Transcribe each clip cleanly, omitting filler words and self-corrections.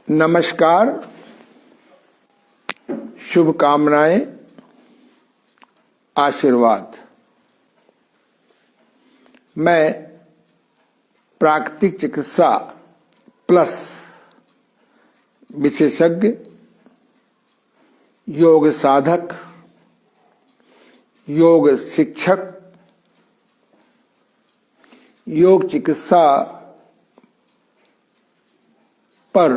नमस्कार, शुभकामनाएं, आशीर्वाद। मैं प्राकृतिक चिकित्सा प्लस विशेषज्ञ, योग साधक, योग शिक्षक, योग चिकित्सा पर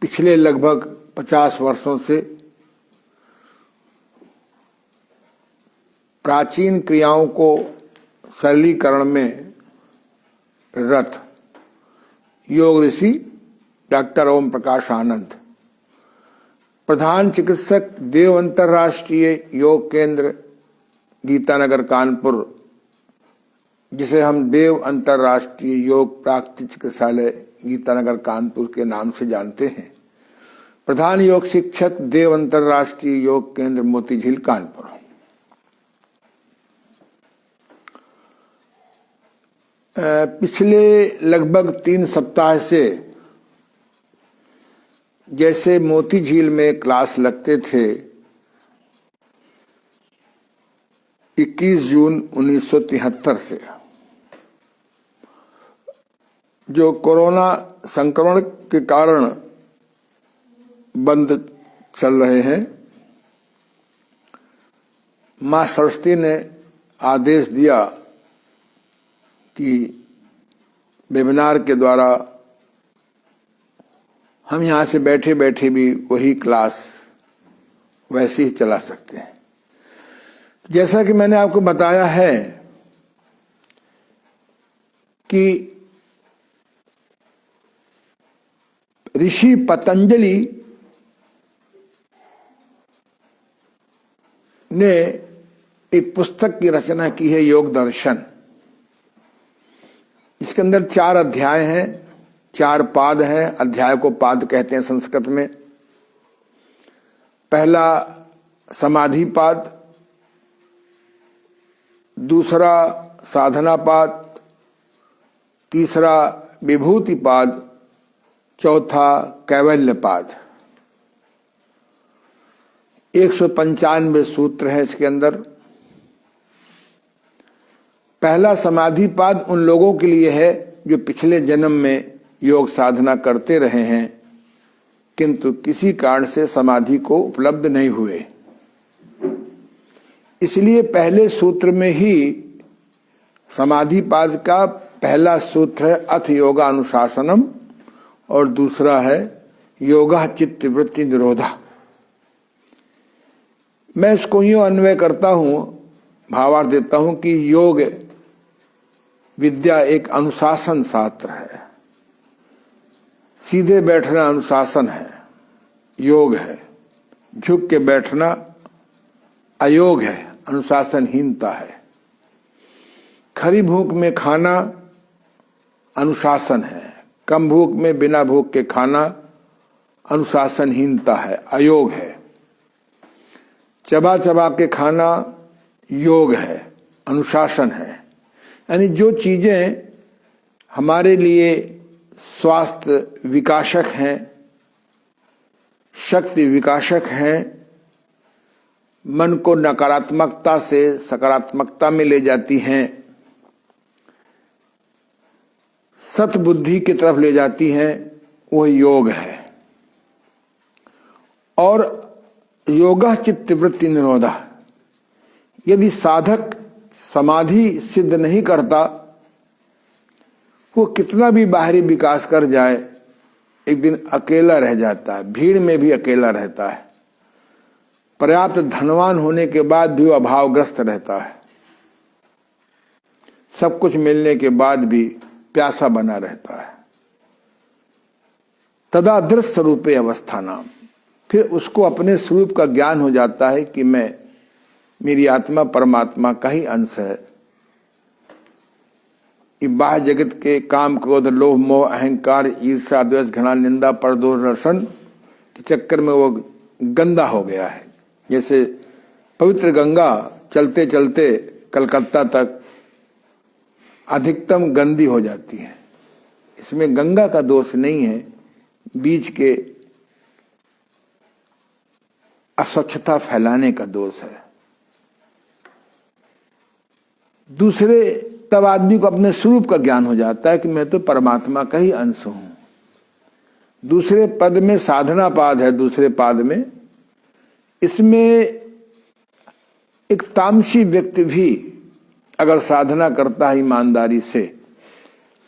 पिछले लगभग 50 वर्षों से प्राचीन क्रियाओं को सरलीकरण में रत योग ऋषि डॉक्टर ओम प्रकाश आनंद, प्रधान चिकित्सक, देव अंतर्राष्ट्रीय योग केंद्र, गीतानगर, कानपुर, जिसे हम देव अंतर्राष्ट्रीय योग प्राकृतिक चिकित्सालय गीतानगर, कानपुर के नाम से जानते हैं। प्रधान योग शिक्षक, देव अंतर्राष्ट्रीय योग केंद्र, मोतीझील, कानपुर। पिछले लगभग 3 सप्ताह से जैसे मोतीझील में क्लास लगते थे, 21 जून 1973 से जो कोरोना संक्रमण के कारण बंद चल रहे हैं, मां सरस्वती ने आदेश दिया कि वेबिनार के द्वारा हम यहाँ से बैठे बैठे भी वही क्लास वैसे ही चला सकते हैं। जैसा कि मैंने आपको बताया है कि ऋषि पतंजलि ने एक पुस्तक की रचना की है, योग दर्शन। इसके अंदर 4 अध्याय हैं, 4 पाद हैं। अध्याय को पाद कहते हैं संस्कृत में। पहला समाधि पाद, दूसरा साधना पाद, तीसरा विभूति पाद, चौथा कैवल्य पाद। 195 सूत्र है इसके अंदर। पहला समाधि पाद उन लोगों के लिए है जो पिछले जन्म में योग साधना करते रहे हैं किंतु किसी कारण से समाधि को उपलब्ध नहीं हुए। इसलिए पहले सूत्र में ही समाधि पाद का पहला सूत्र है अथ योगा अनुशासनम और दूसरा है योगा चित्त वृत्ति निरोधा। मैं इसको यूं अन्वय करता हूं, भावार्थ देता हूं कि योग विद्या एक अनुशासन शास्त्र है। सीधे बैठना अनुशासन है, योग है। झुक के बैठना अयोग है, अनुशासनहीनता है। खरी भूख में खाना अनुशासन है, कम भूख में बिना भूख के खाना अनुशासनहीनता है, अयोग है। चबा चबा के खाना योग है, अनुशासन है। यानी जो चीजें हमारे लिए स्वास्थ्य विकासक हैं, शक्ति विकासक हैं, मन को नकारात्मकता से सकारात्मकता में ले जाती हैं, सतबुद्धि की तरफ ले जाती हैं, वो योग है। और योगा चित्त वृत्ति निरोधा। यदि साधक समाधि सिद्ध नहीं करता, वो कितना भी बाहरी विकास कर जाए, एक दिन अकेला रह जाता है, भीड़ में भी अकेला रहता है। पर्याप्त धनवान होने के बाद भी वो अभावग्रस्त रहता है। सब कुछ मिलने के बाद भी प्यासा बना रहता है। तदा दृश्य स्वरूपे अवस्थानाम। फिर उसको अपने स्वरूप का ज्ञान हो जाता है कि मेरी आत्मा परमात्मा का ही अंश है। बाह्य जगत के काम, क्रोध, लोभ, मोह, अहंकार, ईर्ष्या, द्वेष, घृणा, निंदा, परदोष, रसन के चक्कर में वो गंदा हो गया है। जैसे पवित्र गंगा चलते चलते कलकत्ता तक अधिकतम गंदी हो जाती है, इसमें गंगा का दोष नहीं है, बीच के अस्वच्छता फैलाने का दोष है। दूसरे, तब आदमी को अपने स्वरूप का ज्ञान हो जाता है कि मैं तो परमात्मा का ही अंश हूं। दूसरे पद में साधना पाद है, दूसरे पाद में, इसमें एक तामसी व्यक्ति भी अगर साधना करता है ईमानदारी से,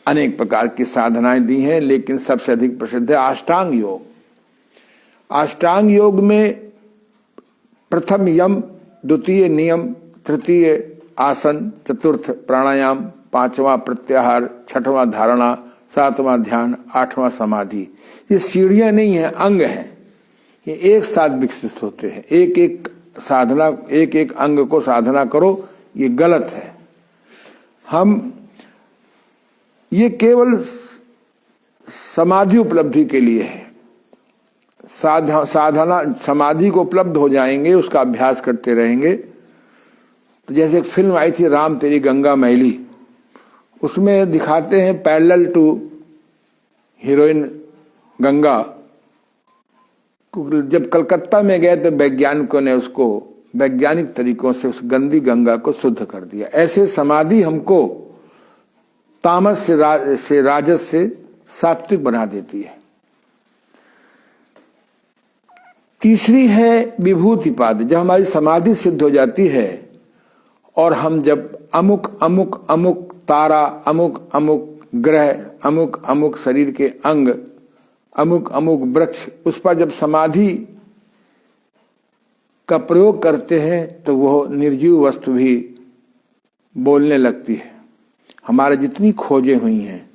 अनेक प्रकार की साधनाएं दी हैं, लेकिन सबसे अधिक प्रसिद्ध है अष्टांग योग। अष्टांग योग में प्रथम यम, द्वितीय नियम, तृतीय आसन, चतुर्थ प्राणायाम, पांचवा प्रत्याहार, छठवां धारणा, सातवां ध्यान, आठवां समाधि। ये सीढ़ियां नहीं है, अंग हैं। ये एक साथ विकसित होते हैं। एक एक साधना, एक एक अंग को साधना करो, ये गलत है। हम ये केवल समाधि उपलब्धि के लिए है। साधना समाधि को उपलब्ध हो जाएंगे, उसका अभ्यास करते रहेंगे। तो जैसे एक फिल्म आई थी राम तेरी गंगा मैली, उसमें दिखाते हैं पैरेलल टू हीरोइन गंगा। जब कलकत्ता में गए तो वैज्ञानिकों ने उसको वैज्ञानिक तरीकों से उस गंदी गंगा को शुद्ध कर दिया। ऐसे समाधि हमको तामस से राजस से सात्विक बना देती है। तीसरी है विभूति पाद। जब हमारी समाधि सिद्ध हो जाती है और हम जब अमुक अमुक अमुक तारा, अमुक अमुक ग्रह, अमुक अमुक शरीर के अंग, अमुक अमुक वृक्ष, उस पर जब समाधि का प्रयोग करते हैं तो वह निर्जीव वस्तु भी बोलने लगती है। हमारे जितनी खोजें हुई हैं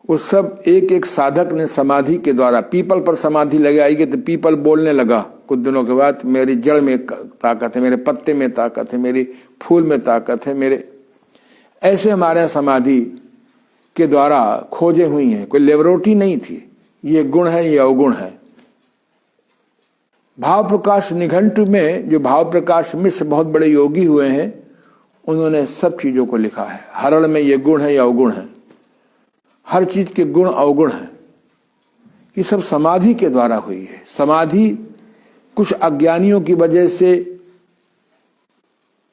वो सब एक एक साधक ने समाधि के द्वारा, पीपल पर समाधि लगाई गई तो पीपल बोलने लगा कुछ दिनों के बाद, मेरी जड़ में ताकत है, मेरे पत्ते में ताकत है, मेरे फूल में ताकत है, मेरे। ऐसे हमारे यहाँ समाधि के द्वारा खोजें हुई हैं, कोई लेबोरेटरी नहीं थी। ये गुण है, ये अवगुण है। भाव प्रकाश निघंटु में जो भाव प्रकाश मिश्र बहुत बड़े योगी हुए हैं, उन्होंने सब चीजों को लिखा है। हरण में ये गुण है, ये अवगुण है, हर चीज के गुण अवगुण है। ये सब समाधि के द्वारा हुई है। समाधि कुछ अज्ञानियों की वजह से,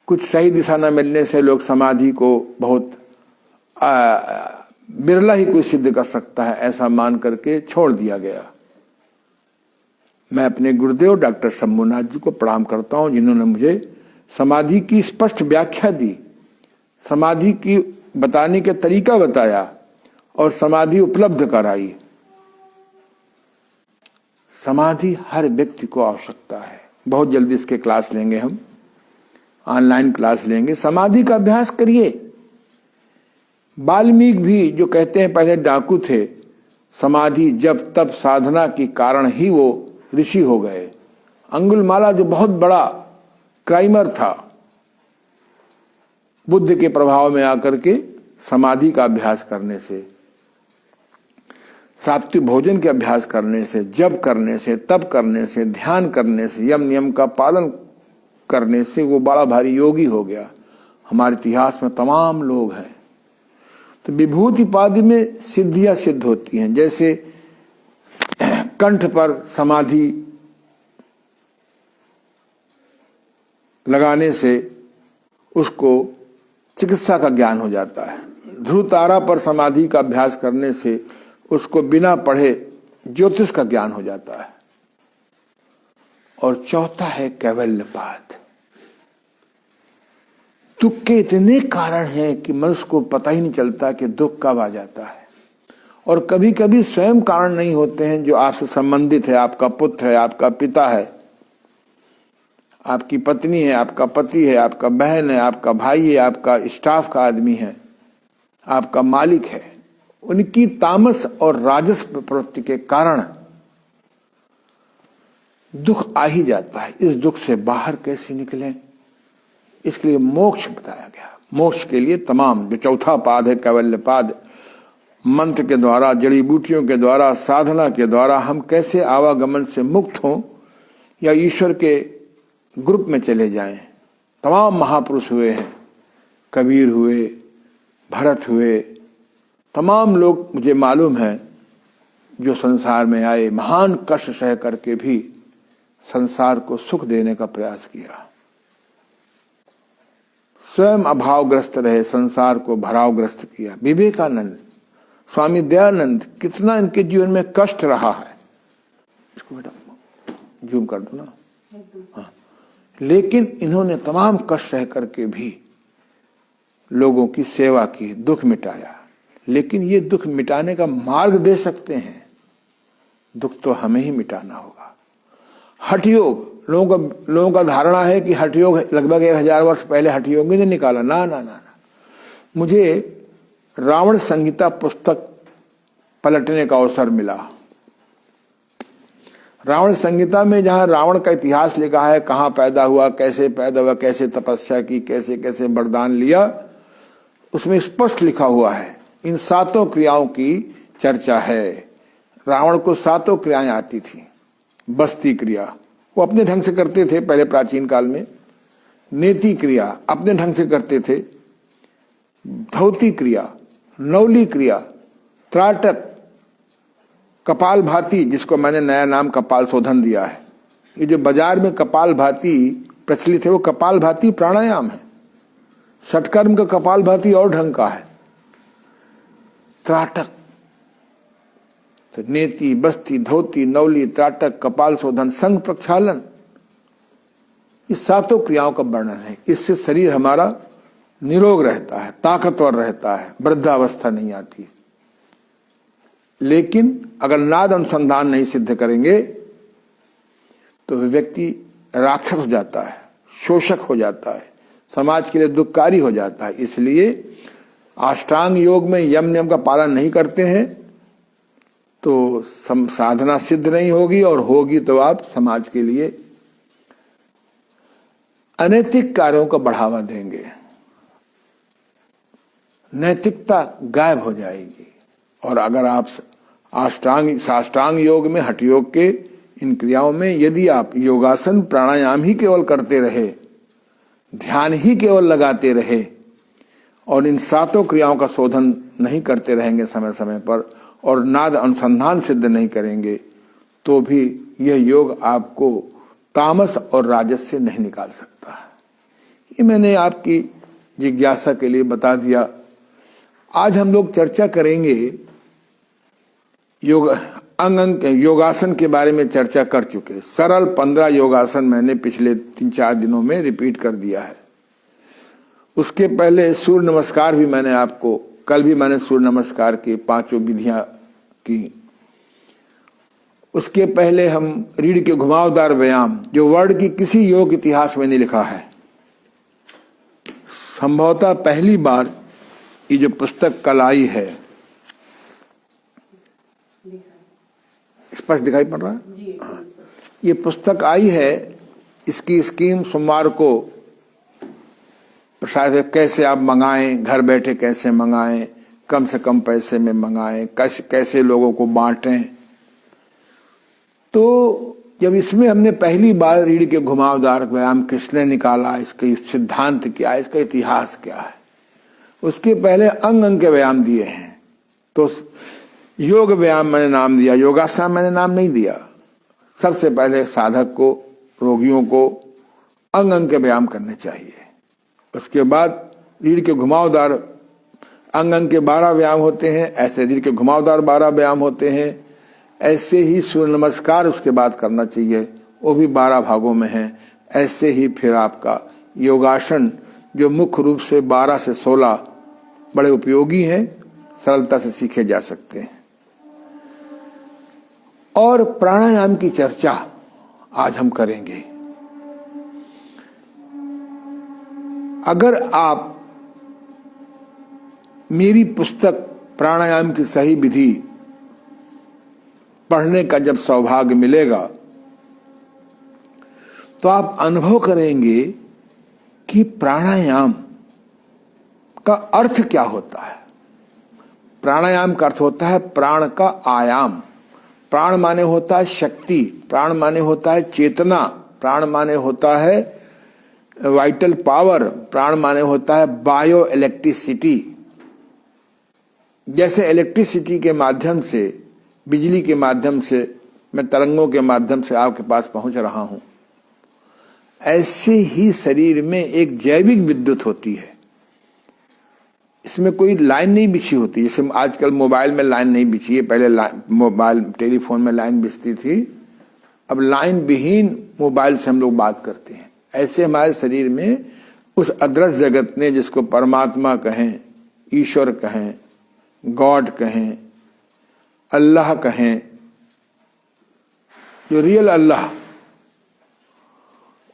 कुछ सही दिशा न मिलने से लोग समाधि को बहुत बिरला ही कोई सिद्ध कर सकता है ऐसा मान करके छोड़ दिया गया। मैं अपने गुरुदेव डॉक्टर शंभुनाथ जी को प्रणाम करता हूं, जिन्होंने मुझे समाधि की स्पष्ट व्याख्या दी, समाधि की बताने का तरीका बताया और समाधि उपलब्ध कराई। समाधि हर व्यक्ति को आवश्यकता है। बहुत जल्दी इसके क्लास लेंगे, हम ऑनलाइन क्लास लेंगे। समाधि का अभ्यास करिए। वाल्मीकि भी जो कहते हैं पहले डाकू थे, समाधि जब तब साधना के कारण ही वो ऋषि हो गए। अंगुलमाला जो बहुत बड़ा क्राइमर था, बुद्ध के प्रभाव में आकर के समाधि का अभ्यास करने से, सात्विक भोजन के अभ्यास करने से, जप करने से, तप करने से, ध्यान करने से, यम नियम का पालन करने से वो बड़ा भारी योगी हो गया। हमारे इतिहास में तमाम लोग हैं। तो विभूति पाद में सिद्धियां सिद्ध होती हैं। जैसे कंठ पर समाधि लगाने से उसको चिकित्सा का ज्ञान हो जाता है। ध्रुव तारा पर समाधि का अभ्यास करने से उसको बिना पढ़े ज्योतिष का ज्ञान हो जाता है। और चौथा है कैवल्यपाद। दुख के इतने कारण हैं कि मनुष्य को पता ही नहीं चलता कि दुख कब आ जाता है। और कभी कभी स्वयं कारण नहीं होते हैं जो आपसे संबंधित है। आपका पुत्र है, आपका पिता है, आपकी पत्नी है, आपका पति है, आपका बहन है, आपका भाई है, आपका स्टाफ का आदमी है, आपका मालिक है। उनकी तामस और राजस प्रवृत्ति के कारण दुख आ ही जाता है। इस दुख से बाहर कैसे निकलें, इसके लिए मोक्ष बताया गया। मोक्ष के लिए तमाम जो चौथा पाद है कैवल्यपाद, मंत्र के द्वारा, जड़ी बूटियों के द्वारा, साधना के द्वारा हम कैसे आवागमन से मुक्त हों या ईश्वर के ग्रुप में चले जाएं। तमाम महापुरुष हुए हैं, कबीर हुए, भरत हुए, तमाम लोग मुझे मालूम है जो संसार में आए, महान कष्ट सह करके भी संसार को सुख देने का प्रयास किया, स्वयं अभावग्रस्त रहे, संसार को भरावग्रस्त किया। विवेकानंद, स्वामी दयानंद, कितना इनके जीवन में कष्ट रहा है। इसको बेटा जूम कर दो ना। हाँ, लेकिन इन्होंने तमाम कष्ट सह करके भी लोगों की सेवा की, दुख मिटाया। लेकिन ये दुख मिटाने का मार्ग दे सकते हैं, दुख तो हमें ही मिटाना होगा। हठ योग, लोगों का धारणा है कि हठ योग लगभग 1000 वर्ष पहले हठ योग ने निकाला। ना ना ना ना, मुझे रावण संहिता पुस्तक पलटने का अवसर मिला। रावण संहिता में जहां रावण का इतिहास लिखा है, कहां पैदा हुआ, कैसे पैदा हुआ, कैसे तपस्या की, कैसे कैसे वरदान लिया, उसमें स्पष्ट लिखा हुआ है। इन 7 क्रियाओं की चर्चा है। रावण को 7 क्रियाएं आती थी। बस्ती क्रिया वो अपने ढंग से करते थे पहले प्राचीन काल में। नेति क्रिया अपने ढंग से करते थे। धौती क्रिया, नौली क्रिया, त्राटक, कपाल भाती, जिसको मैंने नया नाम कपाल शोधन दिया है। ये जो बाजार में कपाल भाती प्रचलित है वो कपाल भाती प्राणायाम है। षटकर्म का कपाल भाती और ढंग का है। त्राटक, तो नेति, बस्ती, धोती, नौली, त्राटक, कपाल शोधन, संग प्रक्षालन, ये 7 क्रियाओं का वर्णन है। इससे शरीर हमारा निरोग रहता है, ताकतवर रहता है, वृद्धावस्था नहीं आती। लेकिन अगर नाद अनुसंधान नहीं सिद्ध करेंगे तो व्यक्ति राक्षस हो जाता है, शोषक हो जाता है, समाज के लिए दुखकारी हो जाता है। इसलिए अष्टांग योग में यम नियम का पालन नहीं करते हैं तो साधना सिद्ध नहीं होगी, और होगी तो आप समाज के लिए अनैतिक कार्यों को बढ़ावा देंगे, नैतिकता गायब हो जाएगी। और अगर आप साष्टांग योग में, हठ योग के इन क्रियाओं में यदि आप योगासन प्राणायाम ही केवल करते रहे, ध्यान ही केवल लगाते रहे और इन 7 क्रियाओं का शोधन नहीं करते रहेंगे समय समय पर, और नाद अनुसंधान सिद्ध नहीं करेंगे, तो भी यह योग आपको तामस और राजस से नहीं निकाल सकता। ये मैंने आपकी जिज्ञासा के लिए बता दिया। आज हम लोग चर्चा करेंगे योगासन के बारे में चर्चा कर चुके। सरल 15 योगासन मैंने पिछले 3-4 दिनों में रिपीट कर दिया है। उसके पहले सूर्य नमस्कार भी मैंने आपको, कल भी मैंने सूर्य नमस्कार की 5 विधियां की। उसके पहले हम रीढ़ के घुमावदार व्यायाम, जो वर्ल्ड की किसी योग इतिहास में नहीं लिखा है, संभवतः पहली बार ये जो पुस्तक कल आई है, स्पष्ट दिखाई पड़ रहा है, ये पुस्तक आई है, इसकी स्कीम सोमवार को प्रसारित, कैसे आप मंगाएं, घर बैठे कैसे मंगाएं, कम से कम पैसे में मंगाएं, कैसे लोगों को बांटें। तो जब इसमें हमने पहली बार रीढ़ के घुमावदार व्यायाम किसने निकाला, इसका सिद्धांत क्या है, इसका इतिहास क्या है, उसके पहले अंग अंग के व्यायाम दिए हैं। तो योग व्यायाम मैंने नाम दिया, योगासन मैंने नाम नहीं दिया। सबसे पहले साधक को, रोगियों को अंग अंग के व्यायाम करने चाहिए। उसके बाद रीढ़ के घुमावदार, अंग अंग के 12 व्यायाम होते हैं, ऐसे रीढ़ के घुमावदार 12 व्यायाम होते हैं। ऐसे ही सूर्य नमस्कार उसके बाद करना चाहिए, वो भी 12 भागों में है। ऐसे ही फिर आपका योगासन, जो मुख्य रूप से 12 से 16 बड़े उपयोगी हैं, सरलता से सीखे जा सकते हैं। और प्राणायाम की चर्चा आज हम करेंगे। अगर आप मेरी पुस्तक प्राणायाम की सही विधि पढ़ने का जब सौभाग्य मिलेगा तो आप अनुभव करेंगे कि प्राणायाम का अर्थ क्या होता है। प्राणायाम का अर्थ होता है प्राण का आयाम। प्राण माने होता है शक्ति, प्राण माने होता है चेतना, प्राण माने होता है वाइटल पावर, प्राण माने होता है बायो इलेक्ट्रिसिटी। जैसे इलेक्ट्रिसिटी के माध्यम से, बिजली के माध्यम से मैं तरंगों के माध्यम से आपके पास पहुंच रहा हूं, ऐसे ही शरीर में एक जैविक विद्युत होती है। इसमें कोई लाइन नहीं बिछी होती, जैसे आजकल मोबाइल में लाइन नहीं बिछी है। पहले मोबाइल टेलीफोन में लाइन बिछती थी, अब लाइन विहीन मोबाइल से हम लोग बात करते हैं। ऐसे हमारे शरीर में उस अदृश्य जगत ने, जिसको परमात्मा कहें, ईश्वर कहें, गॉड कहें, अल्लाह कहें, जो रियल अल्लाह,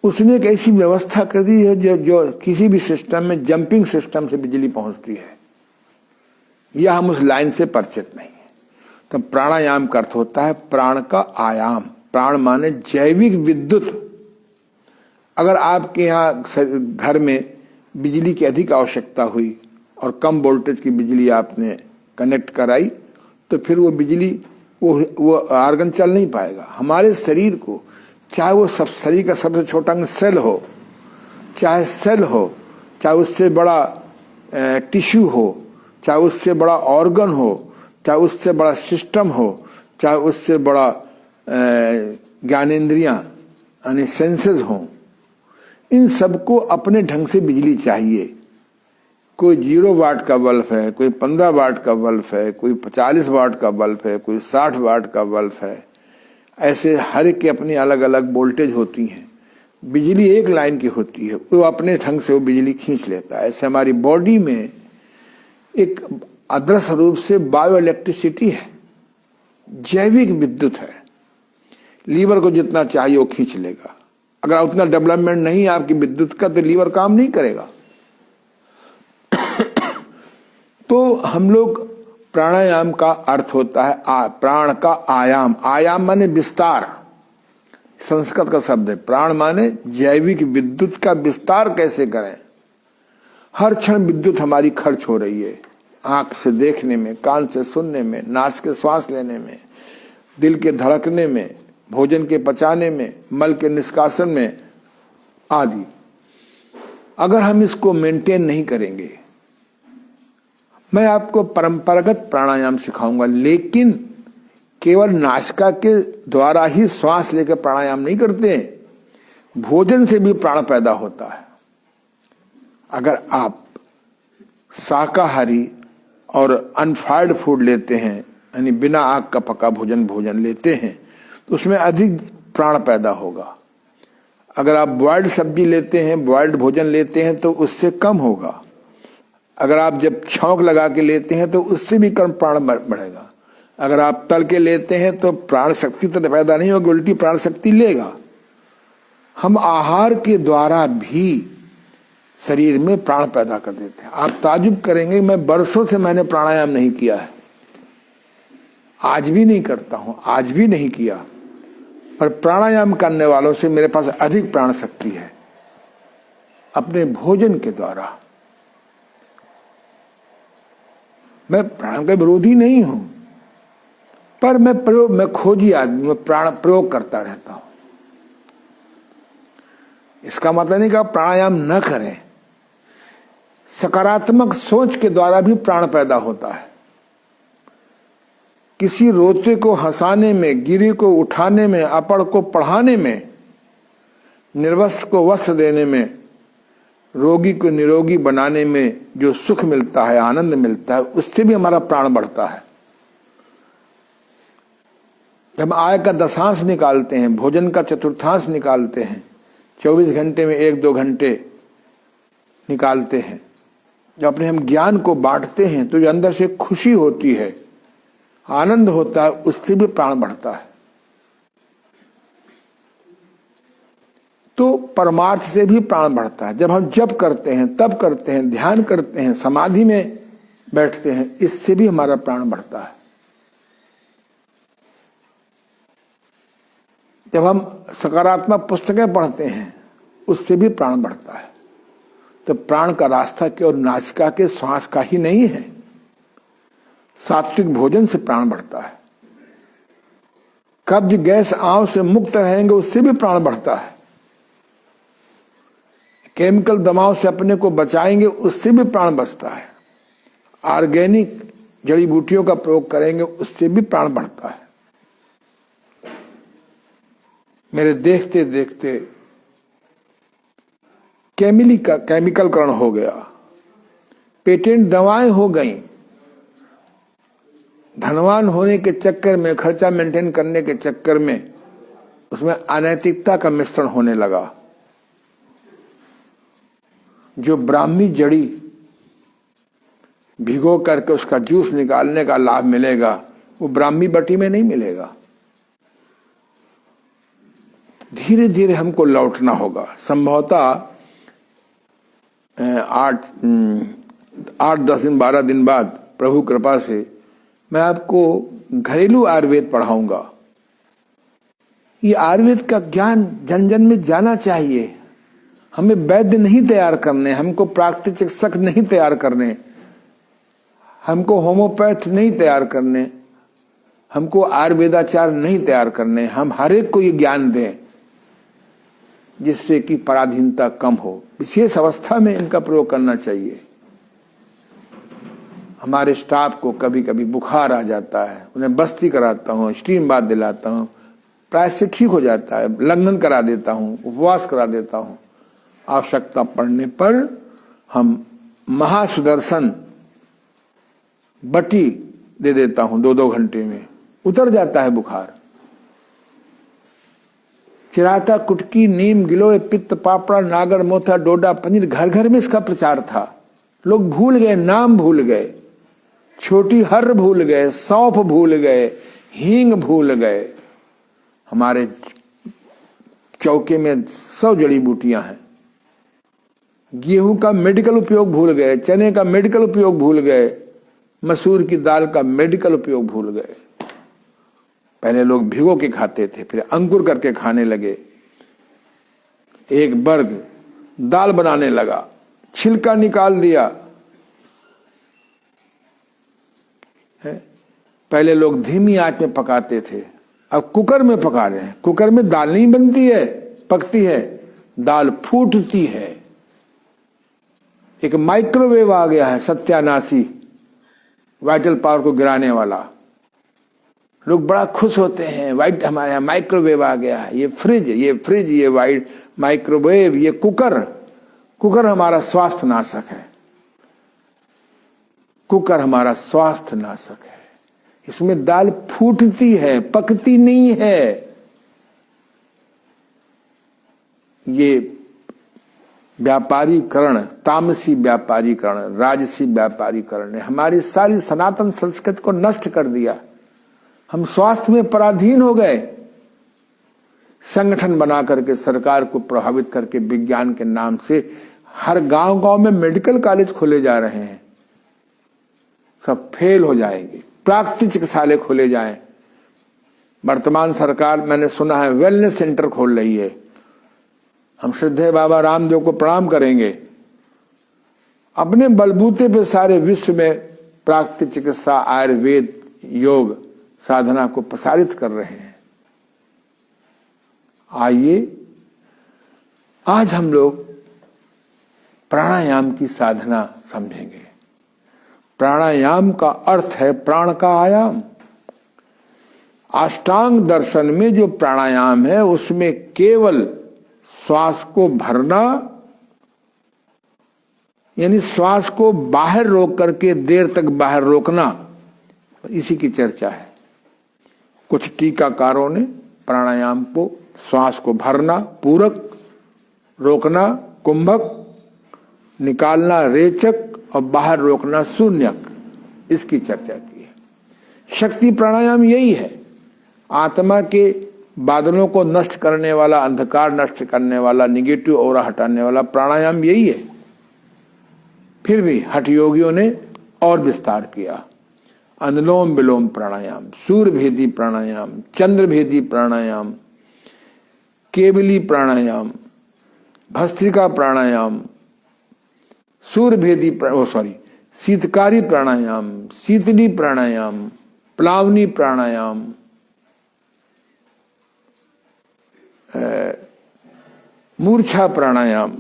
उसने एक ऐसी व्यवस्था कर दी है जो किसी भी सिस्टम में जंपिंग सिस्टम से बिजली पहुंचती है, या हम उस लाइन से परिचित नहीं है। तो प्राणायाम का अर्थ होता है प्राण का आयाम। प्राण माने जैविक विद्युत। अगर आपके यहाँ घर में बिजली की अधिक आवश्यकता हुई और कम वोल्टेज की बिजली आपने कनेक्ट कराई, तो फिर वो बिजली वो आर्गन चल नहीं पाएगा। हमारे शरीर को, चाहे वो सब शरीर का सबसे छोटा अंग सेल हो, चाहे सेल हो, चाहे उससे बड़ा टिश्यू हो, चाहे उससे बड़ा ऑर्गन हो, चाहे उससे बड़ा सिस्टम हो, चाहे उससे बड़ा ज्ञानेंद्रियां यानी सेंसेस हों, इन सबको अपने ढंग से बिजली चाहिए। कोई 0 वाट का बल्ब है, कोई 15 वाट का बल्ब है, कोई 40 वाट का बल्ब है, कोई 60 वाट का बल्ब है। ऐसे हर एक की अपनी अलग अलग वोल्टेज होती हैं। बिजली एक लाइन की होती है, वो अपने ढंग से वो बिजली खींच लेता है। ऐसे हमारी बॉडी में एक अदृश्य रूप से बायो इलेक्ट्रिसिटी है, जैविक विद्युत है। लीवर को जितना चाहिए वो खींच लेगा। अगर उतना डेवलपमेंट नहीं है आपकी विद्युत का, तो लीवर काम नहीं करेगा। तो हम लोग, प्राणायाम का अर्थ होता है प्राण का आयाम। आयाम माने विस्तार, संस्कृत का शब्द है। प्राण माने जैविक विद्युत का विस्तार कैसे करें। हर क्षण विद्युत हमारी खर्च हो रही है, आंख से देखने में, कान से सुनने में, नाक के श्वास लेने में, दिल के धड़कने में, भोजन के पचाने में, मल के निष्कासन में आदि। अगर हम इसको मेंटेन नहीं करेंगे, मैं आपको परंपरागत प्राणायाम सिखाऊंगा, लेकिन केवल नासिका के द्वारा ही श्वास लेकर प्राणायाम नहीं करते हैं। भोजन से भी प्राण पैदा होता है। अगर आप शाकाहारी और अनफ्राइड फूड लेते हैं, यानी बिना आग का पका भोजन लेते हैं, तो उसमें अधिक प्राण पैदा होगा। अगर आप बॉइल्ड सब्जी लेते हैं, बॉइल्ड भोजन लेते हैं, तो उससे कम होगा। अगर आप जब छौंक लगा के लेते हैं तो उससे भी कम प्राण बढ़ेगा। अगर आप तल के लेते हैं तो प्राण शक्ति तो पैदा नहीं होगी, उल्टी प्राण शक्ति लेगा। हम आहार के द्वारा भी शरीर में प्राण पैदा कर देते हैं। आप ताजुब करेंगे, मैं बरसों से मैंने प्राणायाम नहीं किया है, आज भी नहीं करता हूं, आज भी नहीं किया, पर प्राणायाम करने वालों से मेरे पास अधिक प्राण शक्ति है अपने भोजन के द्वारा। मैं प्राण का विरोधी नहीं हूं, पर मैं खोजी आदमी हूं, प्राण प्रयोग करता रहता हूं। इसका मतलब नहीं कि आप प्राणायाम न करें। सकारात्मक सोच के द्वारा भी प्राण पैदा होता है। किसी रोते को हंसाने में, गिरी को उठाने में, अपड़ को पढ़ाने में, निर्वस्त्र को वस्त्र देने में, रोगी को निरोगी बनाने में जो सुख मिलता है, आनंद मिलता है, उससे भी हमारा प्राण बढ़ता है। जब आय का दशांश निकालते हैं, भोजन का चतुर्थांश निकालते हैं, 24 घंटे में 1-2 घंटे निकालते हैं, जब अपने हम ज्ञान को बांटते हैं, तो जो अंदर से खुशी होती है, आनंद होता है, उससे भी प्राण बढ़ता है। तो परमार्थ से भी प्राण बढ़ता है। जब हम जप करते हैं, तप करते हैं, ध्यान करते हैं, समाधि में बैठते हैं, इससे भी हमारा प्राण बढ़ता है। जब हम सकारात्मक पुस्तकें पढ़ते हैं, उससे भी प्राण बढ़ता है। तो प्राण का रास्ता केवल नासिका के श्वास का ही नहीं है, सात्विक भोजन से प्राण बढ़ता है। कब्ज गैस आंव से मुक्त रहेंगे, उससे भी प्राण बढ़ता है। केमिकल दबाव से अपने को बचाएंगे, उससे भी प्राण बचता है। ऑर्गेनिक जड़ी बूटियों का प्रयोग करेंगे उससे भी प्राण बढ़ता है। मेरे देखते देखते केमिकलकरण हो गया, पेटेंट दवाएं हो गई, धनवान होने के चक्कर में, खर्चा मेंटेन करने के चक्कर में उसमें अनैतिकता का मिश्रण होने लगा। जो ब्राह्मी जड़ी भिगो करके उसका जूस निकालने का लाभ मिलेगा वो ब्राह्मी बटी में नहीं मिलेगा। धीरे धीरे हमको लौटना होगा। संभवतः 8-10 दिन 12 दिन बाद प्रभु कृपा से मैं आपको घरेलू आयुर्वेद पढ़ाऊंगा। ये आयुर्वेद का ज्ञान जन जन में जाना चाहिए। हमें वैद्य नहीं तैयार करने, हमको प्राकृतिक चिकित्सक नहीं तैयार करने, हमको होम्योपैथ नहीं तैयार करने, हमको आयुर्वेदाचार्य नहीं तैयार करने। हम हर एक को ये ज्ञान दें जिससे कि पराधीनता कम हो। विशेष अवस्था में इनका प्रयोग करना चाहिए। हमारे स्टाफ को कभी कभी बुखार आ जाता है, उन्हें बस्ती कराता हूँ, स्टीम बाथ दिलाता हूँ, प्राय से ठीक हो जाता है। लंघन करा देता हूँ, उपवास करा देता हूँ। आवश्यकता पड़ने पर हम महासुदर्शन बटी दे देता हूँ, 2-2 घंटे में उतर जाता है बुखार। चिराता, कुटकी, नीम, गिलोय, पित्त, पापड़ा, नागर, मोथा, डोडा, पनीर, घर घर में इसका प्रचार था। लोग भूल गए, नाम भूल गए, छोटी हर्र भूल गए, सौंफ भूल गए, हींग भूल गए। हमारे चौके में 100 जड़ी बूटियां हैं। गेहूं का मेडिकल उपयोग भूल गए, चने का मेडिकल उपयोग भूल गए, मसूर की दाल का मेडिकल उपयोग भूल गए। पहले लोग भिगो के खाते थे, फिर अंकुर करके खाने लगे। एक वर्ग दाल बनाने लगा, छिलका निकाल दिया। पहले लोग धीमी आंच में पकाते थे, अब कुकर में पका रहे हैं। कुकर में दाल नहीं बनती है, पकती है, दाल फूटती है। एक माइक्रोवेव आ गया है, सत्यानाशी, वाइटल पावर को गिराने वाला। लोग बड़ा खुश होते हैं, वाइट हमारे यहाँ माइक्रोवेव आ गया है। ये फ्रिज, ये वाइट माइक्रोवेव, ये कुकर हमारा स्वास्थ्य नाशक है। कुकर हमारा स्वास्थ्य नाशक है। इसमें दाल फूटती है, पकती नहीं है। ये व्यापारीकरण, तामसी व्यापारीकरण, राजसी व्यापारीकरण ने हमारी सारी सनातन संस्कृति को नष्ट कर दिया। हम स्वास्थ्य में पराधीन हो गए। संगठन बना करके, सरकार को प्रभावित करके, विज्ञान के नाम से हर गांव-गांव में मेडिकल कॉलेज खोले जा रहे हैं। सब फेल हो जाएंगे। प्राकृतिक चिकित्सालय खोले जाएं। वर्तमान सरकार, मैंने सुना है, वेलनेस सेंटर खोल रही है। हम श्रद्धेय बाबा रामदेव को प्रणाम करेंगे। अपने बलबूते पे सारे विश्व में प्राकृतिक चिकित्सा, आयुर्वेद, योग साधना को प्रसारित कर रहे हैं। आइए आज हम लोग प्राणायाम की साधना समझेंगे। प्राणायाम का अर्थ है प्राण का आयाम। अष्टांग दर्शन में जो प्राणायाम है उसमें केवल श्वास को भरना, यानी श्वास को बाहर रोक करके देर तक बाहर रोकना, इसी की चर्चा है। कुछ टीकाकारों ने प्राणायाम को श्वास को भरना पूरक, रोकना कुंभक, निकालना रेचक और बाहर रोकना शून्यक, इसकी चर्चा की है। शक्ति प्राणायाम यही है। आत्मा के बादलों को नष्ट करने वाला, अंधकार नष्ट करने वाला, निगेटिव ऑरा हटाने वाला प्राणायाम यही है। फिर भी हठ योगियों ने और विस्तार किया। अनुलोम विलोम प्राणायाम, सूर्यभेदी प्राणायाम, चंद्रभेदी प्राणायाम, केवली प्राणायाम, भस्त्रिका प्राणायाम, सूर्यभेदी शीतकारी प्राणायाम, शीतली प्राणायाम, प्लावनी प्राणायाम, मूर्छा प्राणायाम,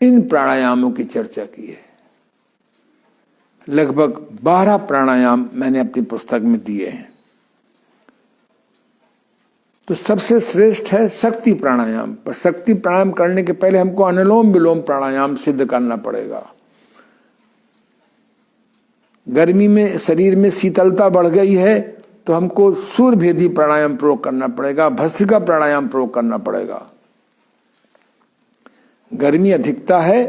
इन प्राणायामों की चर्चा की है। लगभग 12 प्राणायाम मैंने अपनी पुस्तक में दिए हैं। तो सबसे श्रेष्ठ है शक्ति प्राणायाम। पर शक्ति प्राणायाम करने के पहले हमको अनुलोम विलोम प्राणायाम सिद्ध करना पड़ेगा। गर्मी में शरीर में शीतलता बढ़ गई है तो हमको सूर्य भेदी प्राणायाम प्रयोग करना पड़ेगा, भस्त्रिका प्राणायाम प्रयोग करना पड़ेगा। गर्मी अधिकता है,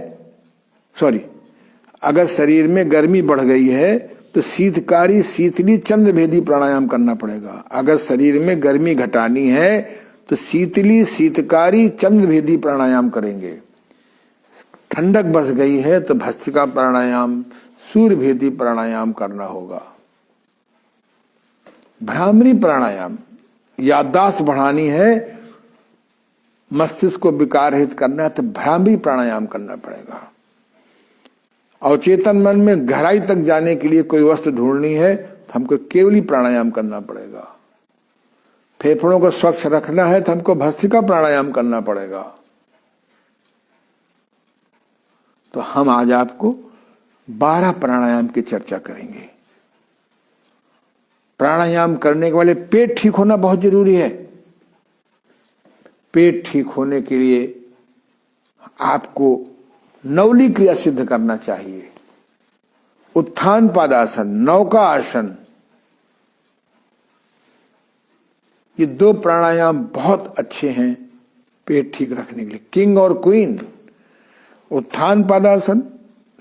अगर शरीर में गर्मी बढ़ गई है तो शीतकारी शीतली चंद्र भेदी प्राणायाम करना पड़ेगा। अगर शरीर में गर्मी घटानी है तो शीतली शीतकारी चंद्र भेदी प्राणायाम करेंगे। ठंडक बस गई है तो भस्त्रिका प्राणायाम सूर्य भेदी प्राणायाम करना होगा। भ्रामरी प्राणायाम, याददाश्त बढ़ानी है, मस्तिष्क को विकार रहित करना है तो भ्रामरी प्राणायाम करना पड़ेगा। अवचेतन मन में गहराई तक जाने के लिए कोई वस्तु ढूंढनी है तो हमको केवली प्राणायाम करना पड़ेगा। फेफड़ों को स्वच्छ रखना है तो हमको भस्त्रिका प्राणायाम करना पड़ेगा। तो हम आज आपको 12 प्राणायाम की चर्चा करेंगे। प्राणायाम करने के वाले पेट ठीक होना बहुत जरूरी है। पेट ठीक होने के लिए आपको नवली क्रिया सिद्ध करना चाहिए। उत्थान पादासन, नौका आसन, ये 2 प्राणायाम बहुत अच्छे हैं पेट ठीक रखने के लिए। किंग और क्वीन, उत्थान पादासन,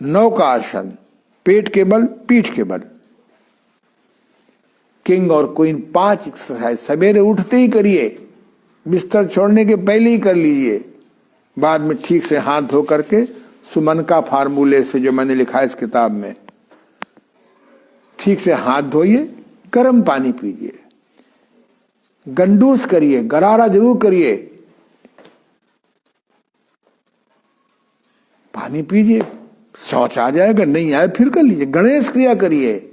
नौका आसन, पेट के बल पीठ के बल। किंग और क्वीन 5 एक्सरसाइज सवेरे उठते ही करिए, बिस्तर छोड़ने के पहले ही कर लीजिए। बाद में ठीक से हाथ धो करके सुमन का फार्मूले से जो मैंने लिखा है इस किताब में, ठीक से हाथ धोइए, गर्म पानी पीजिए, गंडूस करिए, गरारा जरूर करिए, पानी पीजिए। शौच आ जाएगा, नहीं आए फिर कर लीजिए। गणेश क्रिया करिए।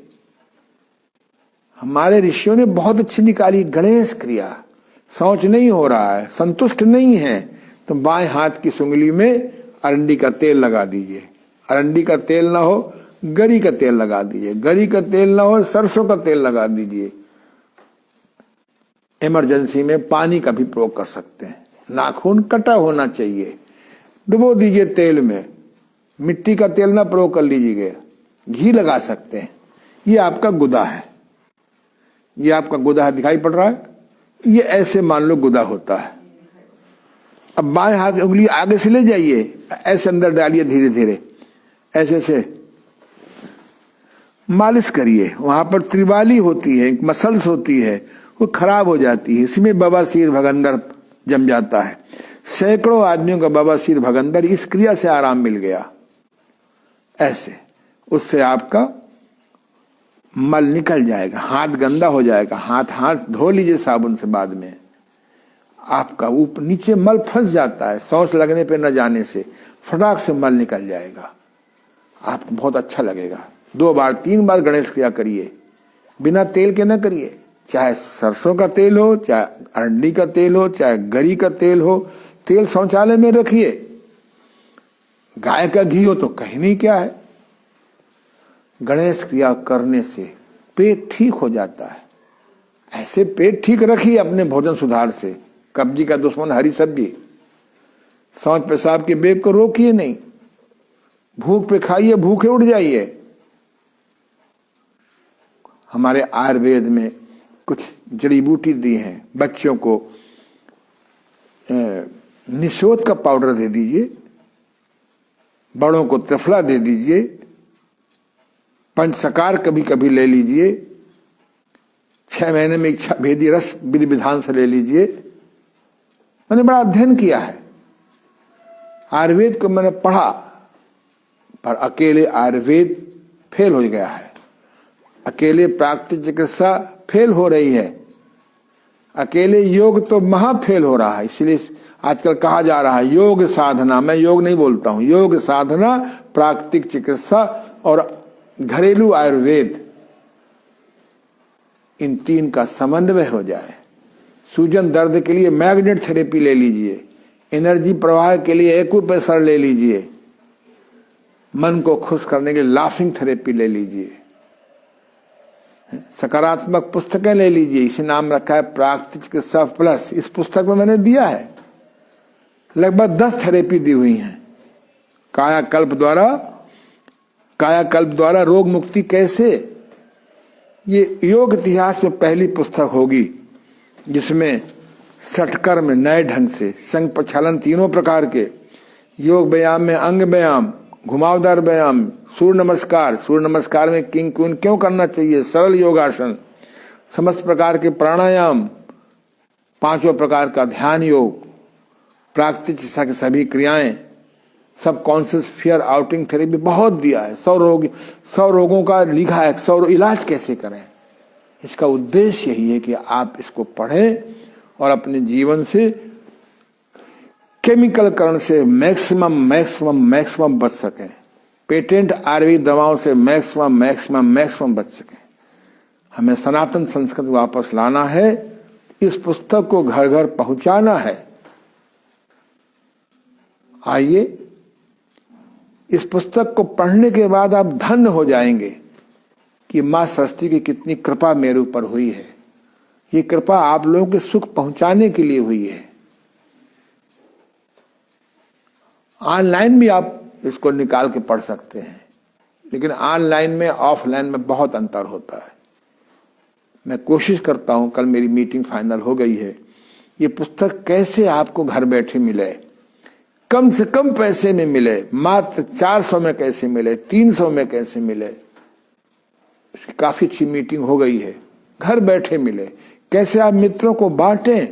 हमारे ऋषियों ने बहुत अच्छी निकाली गणेश क्रिया। शौच नहीं हो रहा है, संतुष्ट नहीं है तो बाएं हाथ की सुंगली में अरंडी का तेल लगा दीजिए। अरंडी का तेल ना हो, गरी का तेल लगा दीजिए। गरी का तेल ना हो, सरसों का तेल लगा दीजिए। इमरजेंसी में पानी का भी प्रयोग कर सकते हैं। नाखून कटा होना चाहिए, डुबो दीजिए तेल में। मिट्टी का तेल ना प्रयोग कर लीजिएगा, घी लगा सकते हैं। ये आपका गुदा है, ये आपका गुदा है, दिखाई पड़ रहा है। ये ऐसे मान लो गुदा होता है। अब बाएं हाथ की उंगली आगे से ले जाइए, ऐसे अंदर डालिए, धीरे धीरे ऐसे से मालिश करिए। वहां पर त्रिवाली होती है, मसल्स होती है, वो खराब हो जाती है, इसमें बवासीर भगंदर जम जाता है। सैकड़ों आदमियों का बवासीर भगंदर इस क्रिया से आराम मिल गया। ऐसे उससे आपका मल निकल जाएगा, हाथ गंदा हो जाएगा। हाथ धो लीजिए साबुन से, बाद में आपका ऊपर नीचे मल फंस जाता है, शौच लगने पे न जाने से फटाक से मल निकल जाएगा, आपको बहुत अच्छा लगेगा। 2 बार 3 बार गणेश क्रिया करिए, बिना तेल के न करिए। चाहे सरसों का तेल हो, चाहे अरंडी का तेल हो, चाहे गरी का तेल हो, तेल शौचालय में रखिए। गाय का घी हो तो कहीं नहीं क्या है। गणेश क्रिया करने से पेट ठीक हो जाता है। ऐसे पेट ठीक रखिए अपने भोजन सुधार से। कब्जी का दुश्मन हरी सब्जी, शौच पेशाब के बेग को रोकिए नहीं। भूख पे खाइए, भूखे उठ जाइए। हमारे आयुर्वेद में कुछ जड़ी बूटी दी हैं। बच्चों को निशोध का पाउडर दे दीजिए, बड़ों को त्रिफला दे दीजिए, पंचसकार कभी कभी ले लीजिए, 6 महीने में इच्छा भेदी रस विधि विधान से ले लीजिए। मैंने बड़ा अध्ययन किया है आयुर्वेद को, मैंने पढ़ा, पर अकेले आयुर्वेद फेल हो गया है। अकेले प्राकृतिक चिकित्सा फेल हो रही है। अकेले योग तो महा फेल हो रहा है। इसलिए आजकल कहा जा रहा है योग साधना, मैं योग नहीं बोलता हूं, योग साधना, प्राकृतिक चिकित्सा और घरेलू आयुर्वेद, इन 3 का समन्वय हो जाए। सूजन दर्द के लिए मैग्नेट थेरेपी ले लीजिए, एनर्जी प्रवाह के लिए एक्यूप्रेशर ले लीजिए, मन को खुश करने के लिए लाफिंग थेरेपी ले लीजिए, सकारात्मक पुस्तकें ले लीजिए। इसे नाम रखा है प्राकृतिक चिकित्सा प्लस। इस पुस्तक में मैंने दिया है लगभग 10 थेरेपी दी हुई हैं। कायाकल्प द्वारा रोग मुक्ति कैसे, ये योग इतिहास में पहली पुस्तक होगी जिसमें षटकर्म नए ढंग से, संग प्रक्षालन तीनों प्रकार के, योग व्यायाम में अंग व्यायाम, घुमावदार व्यायाम, सूर्य नमस्कार में किंग क्वीन क्यों करना चाहिए, सरल योगासन, समस्त प्रकार के प्राणायाम, 5 प्रकार का ध्यान योग, प्राकृतिक चिकित्सा की सभी क्रियाएं, सब कॉन्शियस फियर आउटिंग थेरेपी, बहुत दिया है। 100 रोगों का लिखा है, 100 इलाज कैसे करें। इसका उद्देश्य यही है कि आप इसको पढ़ें और अपने जीवन से केमिकल करण से मैक्सिमम बच सकें, पेटेंट आयुर्वेदिक दवाओं से मैक्सिमम बच सकें। हमें सनातन संस्कृति वापस लाना है, इस पुस्तक को घर घर पहुंचाना है। आइए, इस पुस्तक को पढ़ने के बाद आप धन्य हो जाएंगे कि मां सरस्वती की कितनी कृपा मेरे ऊपर हुई है। ये कृपा आप लोगों के सुख पहुंचाने के लिए हुई है। ऑनलाइन भी आप इसको निकाल के पढ़ सकते हैं, लेकिन ऑनलाइन में ऑफलाइन में बहुत अंतर होता है। मैं कोशिश करता हूं, कल मेरी मीटिंग फाइनल हो गई है, ये पुस्तक कैसे आपको घर बैठे मिले, कम से कम पैसे में मिले, मात्र 400 में कैसे मिले, 300 में कैसे मिले। इसकी काफी अच्छी मीटिंग हो गई है, घर बैठे मिले। कैसे आप मित्रों को बांटें।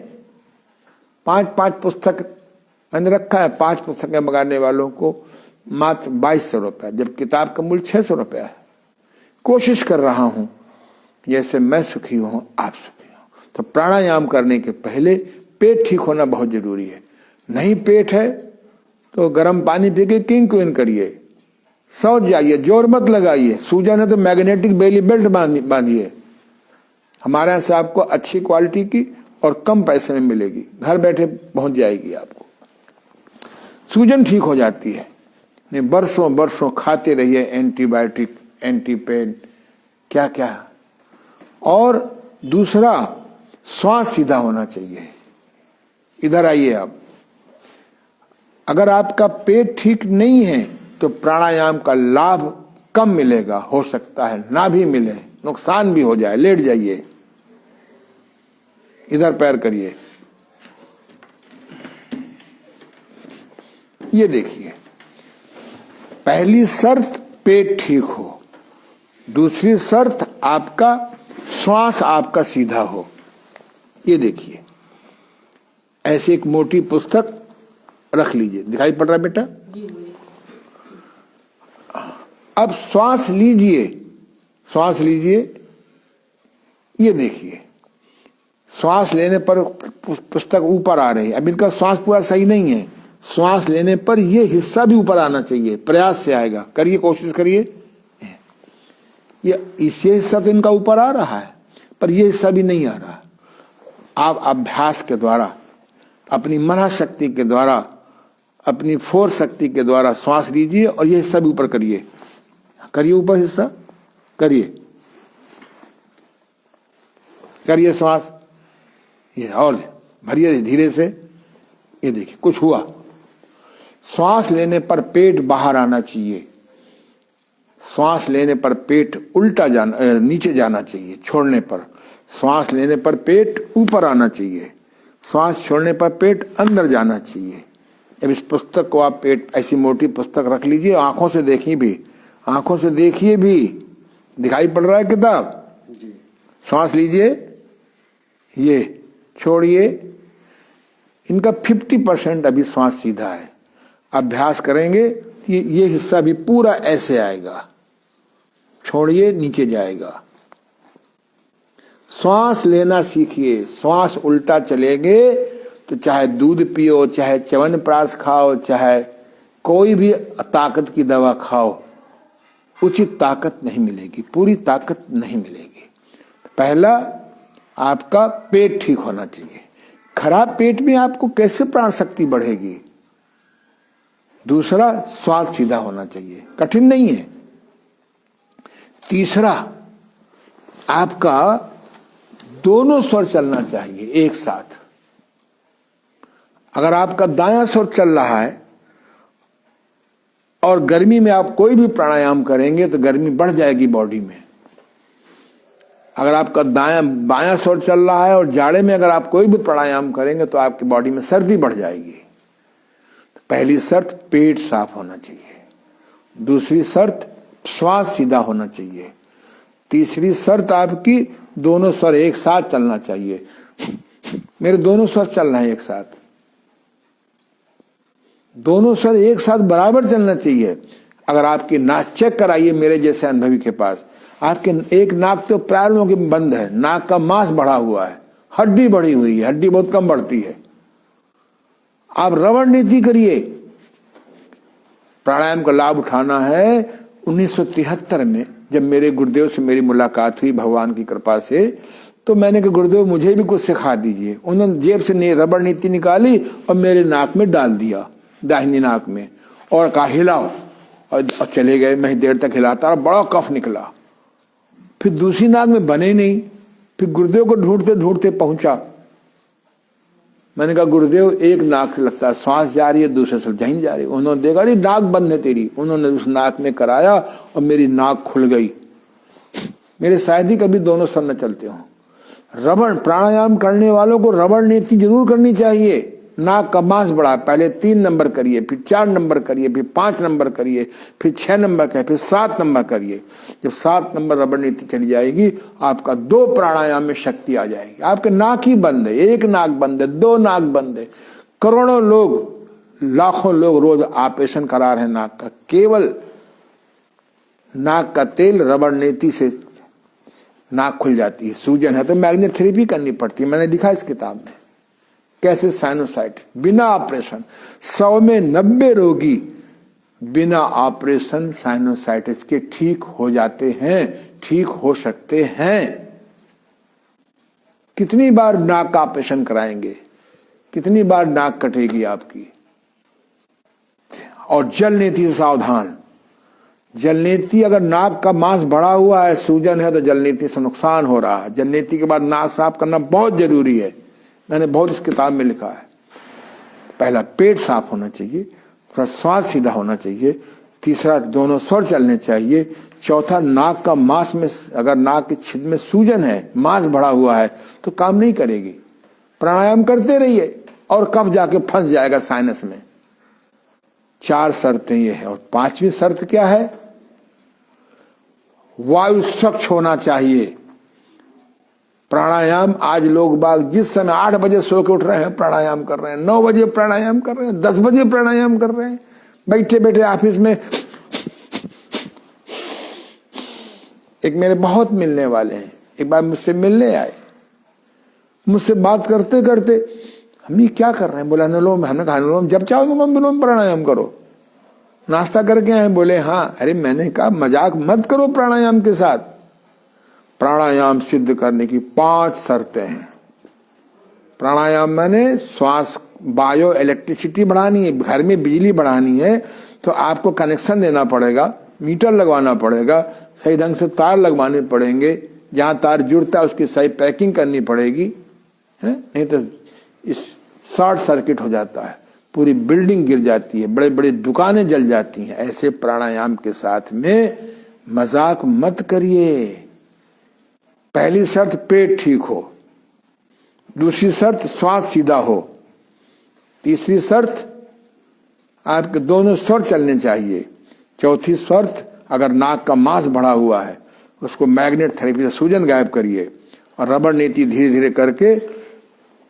5 पुस्तक मैंने रखा है, 5 पुस्तकें मंगाने वालों को मात्र 2200 रुपया, जब किताब का मूल्य 600 रुपया है। कोशिश कर रहा हूं जैसे मैं सुखी हूं आप सुखी हो। तो प्राणायाम करने के पहले पेट ठीक होना बहुत जरूरी है। नहीं पेट है तो गर्म पानी पी के किंग क्वीन करिए, सो जाइए, जोर मत लगाइए। सूजन है तो मैग्नेटिक बेली बेल्ट बांधिए। हमारे यहाँ से आपको अच्छी क्वालिटी की और कम पैसे में मिलेगी, घर बैठे पहुंच जाएगी आपको। सूजन ठीक हो जाती है, नहीं बरसों खाते रहिए एंटीबायोटिक, एंटी पेन, क्या क्या। और दूसरा, श्वास सीधा होना चाहिए। इधर आइए आप, अगर आपका पेट ठीक नहीं है तो प्राणायाम का लाभ कम मिलेगा, हो सकता है ना भी मिले, नुकसान भी हो जाए। लेट जाइए, इधर पैर करिए, ये देखिए। पहली शर्त पेट ठीक हो, दूसरी शर्त आपका श्वास आपका सीधा हो। ये देखिए, ऐसे एक मोटी पुस्तक रख लीजिए, दिखाई पड़ रहा है बेटा? अब श्वास लीजिए, ये देखिए, श्वास लेने पर पुस्तक ऊपर आ रही है। अब इनका श्वास पूरा सही नहीं है, श्वास लेने पर ये हिस्सा भी ऊपर आना चाहिए, प्रयास से आएगा। करिए, कोशिश करिए। ये हिस्सा तो इनका ऊपर आ रहा है, पर ये हिस्सा भी नहीं आ रहा। आप अभ्यास के द्वारा, अपनी मन शक्ति के द्वारा, अपनी फोर्स शक्ति के द्वारा श्वास लीजिए और ये हिस्सा भी ऊपर करिए। ऊपर हिस्सा करिए श्वास, ये और भरिए धीरे से। ये देखिए, कुछ हुआ। श्वास लेने पर पेट बाहर आना चाहिए, श्वास लेने पर पेट उल्टा नीचे जाना चाहिए। छोड़ने पर श्वास लेने पर पेट ऊपर आना चाहिए, श्वास छोड़ने पर पेट अंदर जाना चाहिए। अब इस पुस्तक को आप पेट, ऐसी मोटी पुस्तक रख लीजिए, आंखों से देखिए भी, दिखाई पड़ रहा है किताब? श्वास लीजिए, ये छोड़िए। इनका 50% अभी श्वास सीधा है। अभ्यास करेंगे कि ये हिस्सा भी पूरा ऐसे आएगा, छोड़िए, नीचे जाएगा। श्वास लेना सीखिए। श्वास उल्टा चलेंगे तो चाहे दूध पियो, चाहे च्यवनप्राश खाओ, चाहे कोई भी ताकत की दवा खाओ, उचित ताकत नहीं मिलेगी, पूरी ताकत नहीं मिलेगी। पहला, आपका पेट ठीक होना चाहिए। खराब पेट में आपको कैसे प्राण शक्ति बढ़ेगी? दूसरा, श्वास सीधा होना चाहिए, कठिन नहीं है। तीसरा, आपका दोनों स्वर चलना चाहिए एक साथ। अगर आपका दायां स्वर चल रहा है और गर्मी में आप कोई भी प्राणायाम करेंगे तो गर्मी बढ़ जाएगी बॉडी में। अगर आपका बायां स्वर चल रहा है और जाड़े में अगर आप कोई भी प्राणायाम करेंगे तो आपकी बॉडी में सर्दी बढ़ जाएगी। तो पहली शर्त, पेट साफ होना चाहिए। दूसरी शर्त, श्वास सीधा होना चाहिए। तीसरी शर्त, आपकी दोनों स्वर एक साथ चलना चाहिए। मेरे दोनों स्वर चल रहे हैं एक साथ, दोनों स्वर एक साथ बराबर चलना चाहिए। अगर आपकी नाक चेक कराइए मेरे जैसे अनुभवी के पास, आपके एक नाक तो प्रायों के बंद है, नाक का मांस बढ़ा हुआ है, हड्डी बढ़ी हुई है, हड्डी बहुत कम बढ़ती है। आप रवण नीति करिए। प्राणायाम का लाभ उठाना है। 1973 में जब मेरे गुरुदेव से मेरी मुलाकात हुई भगवान की कृपा से, तो मैंने कहा गुरुदेव मुझे भी कुछ सिखा दीजिए। उन्होंने जेब से रबड़ नीति निकाली और मेरे नाक में डाल दिया, दाहिनी नाक में, और कहा हिलाओ, और चले गए। मैं देर तक हिलाता, बड़ा कफ निकला। फिर दूसरी नाक में बने नहीं। फिर गुरुदेव को ढूंढते ढूंढते पहुंचा। मैंने कहा गुरुदेव एक नाक से लगता है श्वास जा रही है, दूसरे से जहीं जा रही है। उन्होंने देखा नहीं नाक बंद है तेरी। उन्होंने उस नाक में कराया और मेरी नाक खुल गई। मेरे शायद ही कभी दोनों स्वर न चलते हों। रबड़, प्राणायाम करने वालों को रबड़ नीति जरूर करनी चाहिए। नाक का मांस बढ़ा, पहले 3 नंबर करिए, फिर 4 नंबर करिए, फिर 5 नंबर करिए, फिर 6 नंबर करिए, फिर 7 नंबर करिए। जब 7 नंबर रबड़ नीति चली जाएगी, आपका 2 प्राणायाम में शक्ति आ जाएगी। आपके नाक ही बंद है, एक नाक बंद है, 2 नाक बंद है। करोड़ों लोग, लाखों लोग रोज ऑपरेशन करा रहे हैं नाक का। केवल नाक का तेल रबड़ नीति से नाक खुल जाती है। सूजन है तो मैग्नेट थेरेपी करनी पड़ती है। मैंने लिखा इस किताब में कैसे साइनोसाइटिस बिना ऑपरेशन, 100 में 90 रोगी बिना ऑपरेशन साइनोसाइटिस के ठीक हो जाते हैं, ठीक हो सकते हैं। कितनी बार नाक का ऑपरेशन कराएंगे, कितनी बार नाक कटेगी आपकी। और जल नीति से सावधान। जल नीति, अगर नाक का मांस बढ़ा हुआ है, सूजन है, तो जल नीति से नुकसान हो रहा है। जल नीति के बाद नाक साफ करना बहुत जरूरी है। मैंने बहुत इस किताब में लिखा है। पहला, पेट साफ होना चाहिए। दूसरा, श्वास सीधा होना चाहिए। तीसरा, दोनों स्वर चलने चाहिए। चौथा, नाक का मांस में, अगर नाक के छिद्र में सूजन है, मांस बढ़ा हुआ है, तो काम नहीं करेगी। प्राणायाम करते रहिए और कफ जाके फंस जाएगा साइनस में। 4 शर्तें ये है। और 5वीं शर्त क्या है? वायु स्वच्छ होना चाहिए। प्राणायाम, आज लोग बाग जिस समय 8 बजे सो के उठ रहे हैं प्राणायाम कर रहे हैं, 9 बजे प्राणायाम कर रहे हैं, 10 बजे प्राणायाम कर रहे हैं, बैठे बैठे ऑफिस में। एक मेरे बहुत मिलने वाले हैं, एक बार मुझसे मिलने आए, मुझसे बात करते करते, हम ये क्या कर रहे हैं? बोला अनुलोम। हमने कहा अनुलोम जब चाहो अनुलोम विलोम प्राणायाम करो। नाश्ता करके आए, बोले हाँ। अरे मैंने कहा मजाक मत करो प्राणायाम के साथ। प्राणायाम सिद्ध करने की 5 शर्तें हैं। प्राणायाम मैंने श्वास, बायो इलेक्ट्रिसिटी बढ़ानी है, घर में बिजली बढ़ानी है तो आपको कनेक्शन देना पड़ेगा, मीटर लगवाना पड़ेगा, सही ढंग से तार लगवाने पड़ेंगे, जहां तार जुड़ता है उसकी सही पैकिंग करनी पड़ेगी, है? नहीं तो इस शॉर्ट सर्किट हो जाता है, पूरी बिल्डिंग गिर जाती है, बड़े बड़े दुकानें जल जाती हैं। ऐसे प्राणायाम के साथ में मजाक मत करिए। पहली शर्त, पेट ठीक हो। दूसरी शर्त, श्वास सीधा हो। तीसरी शर्त, आपके दोनों स्वर चलने चाहिए। चौथी शर्त, अगर नाक का मांस बढ़ा हुआ है उसको मैग्नेट थेरेपी से सूजन गायब करिए और रबड़ नीति धीरे धीरे करके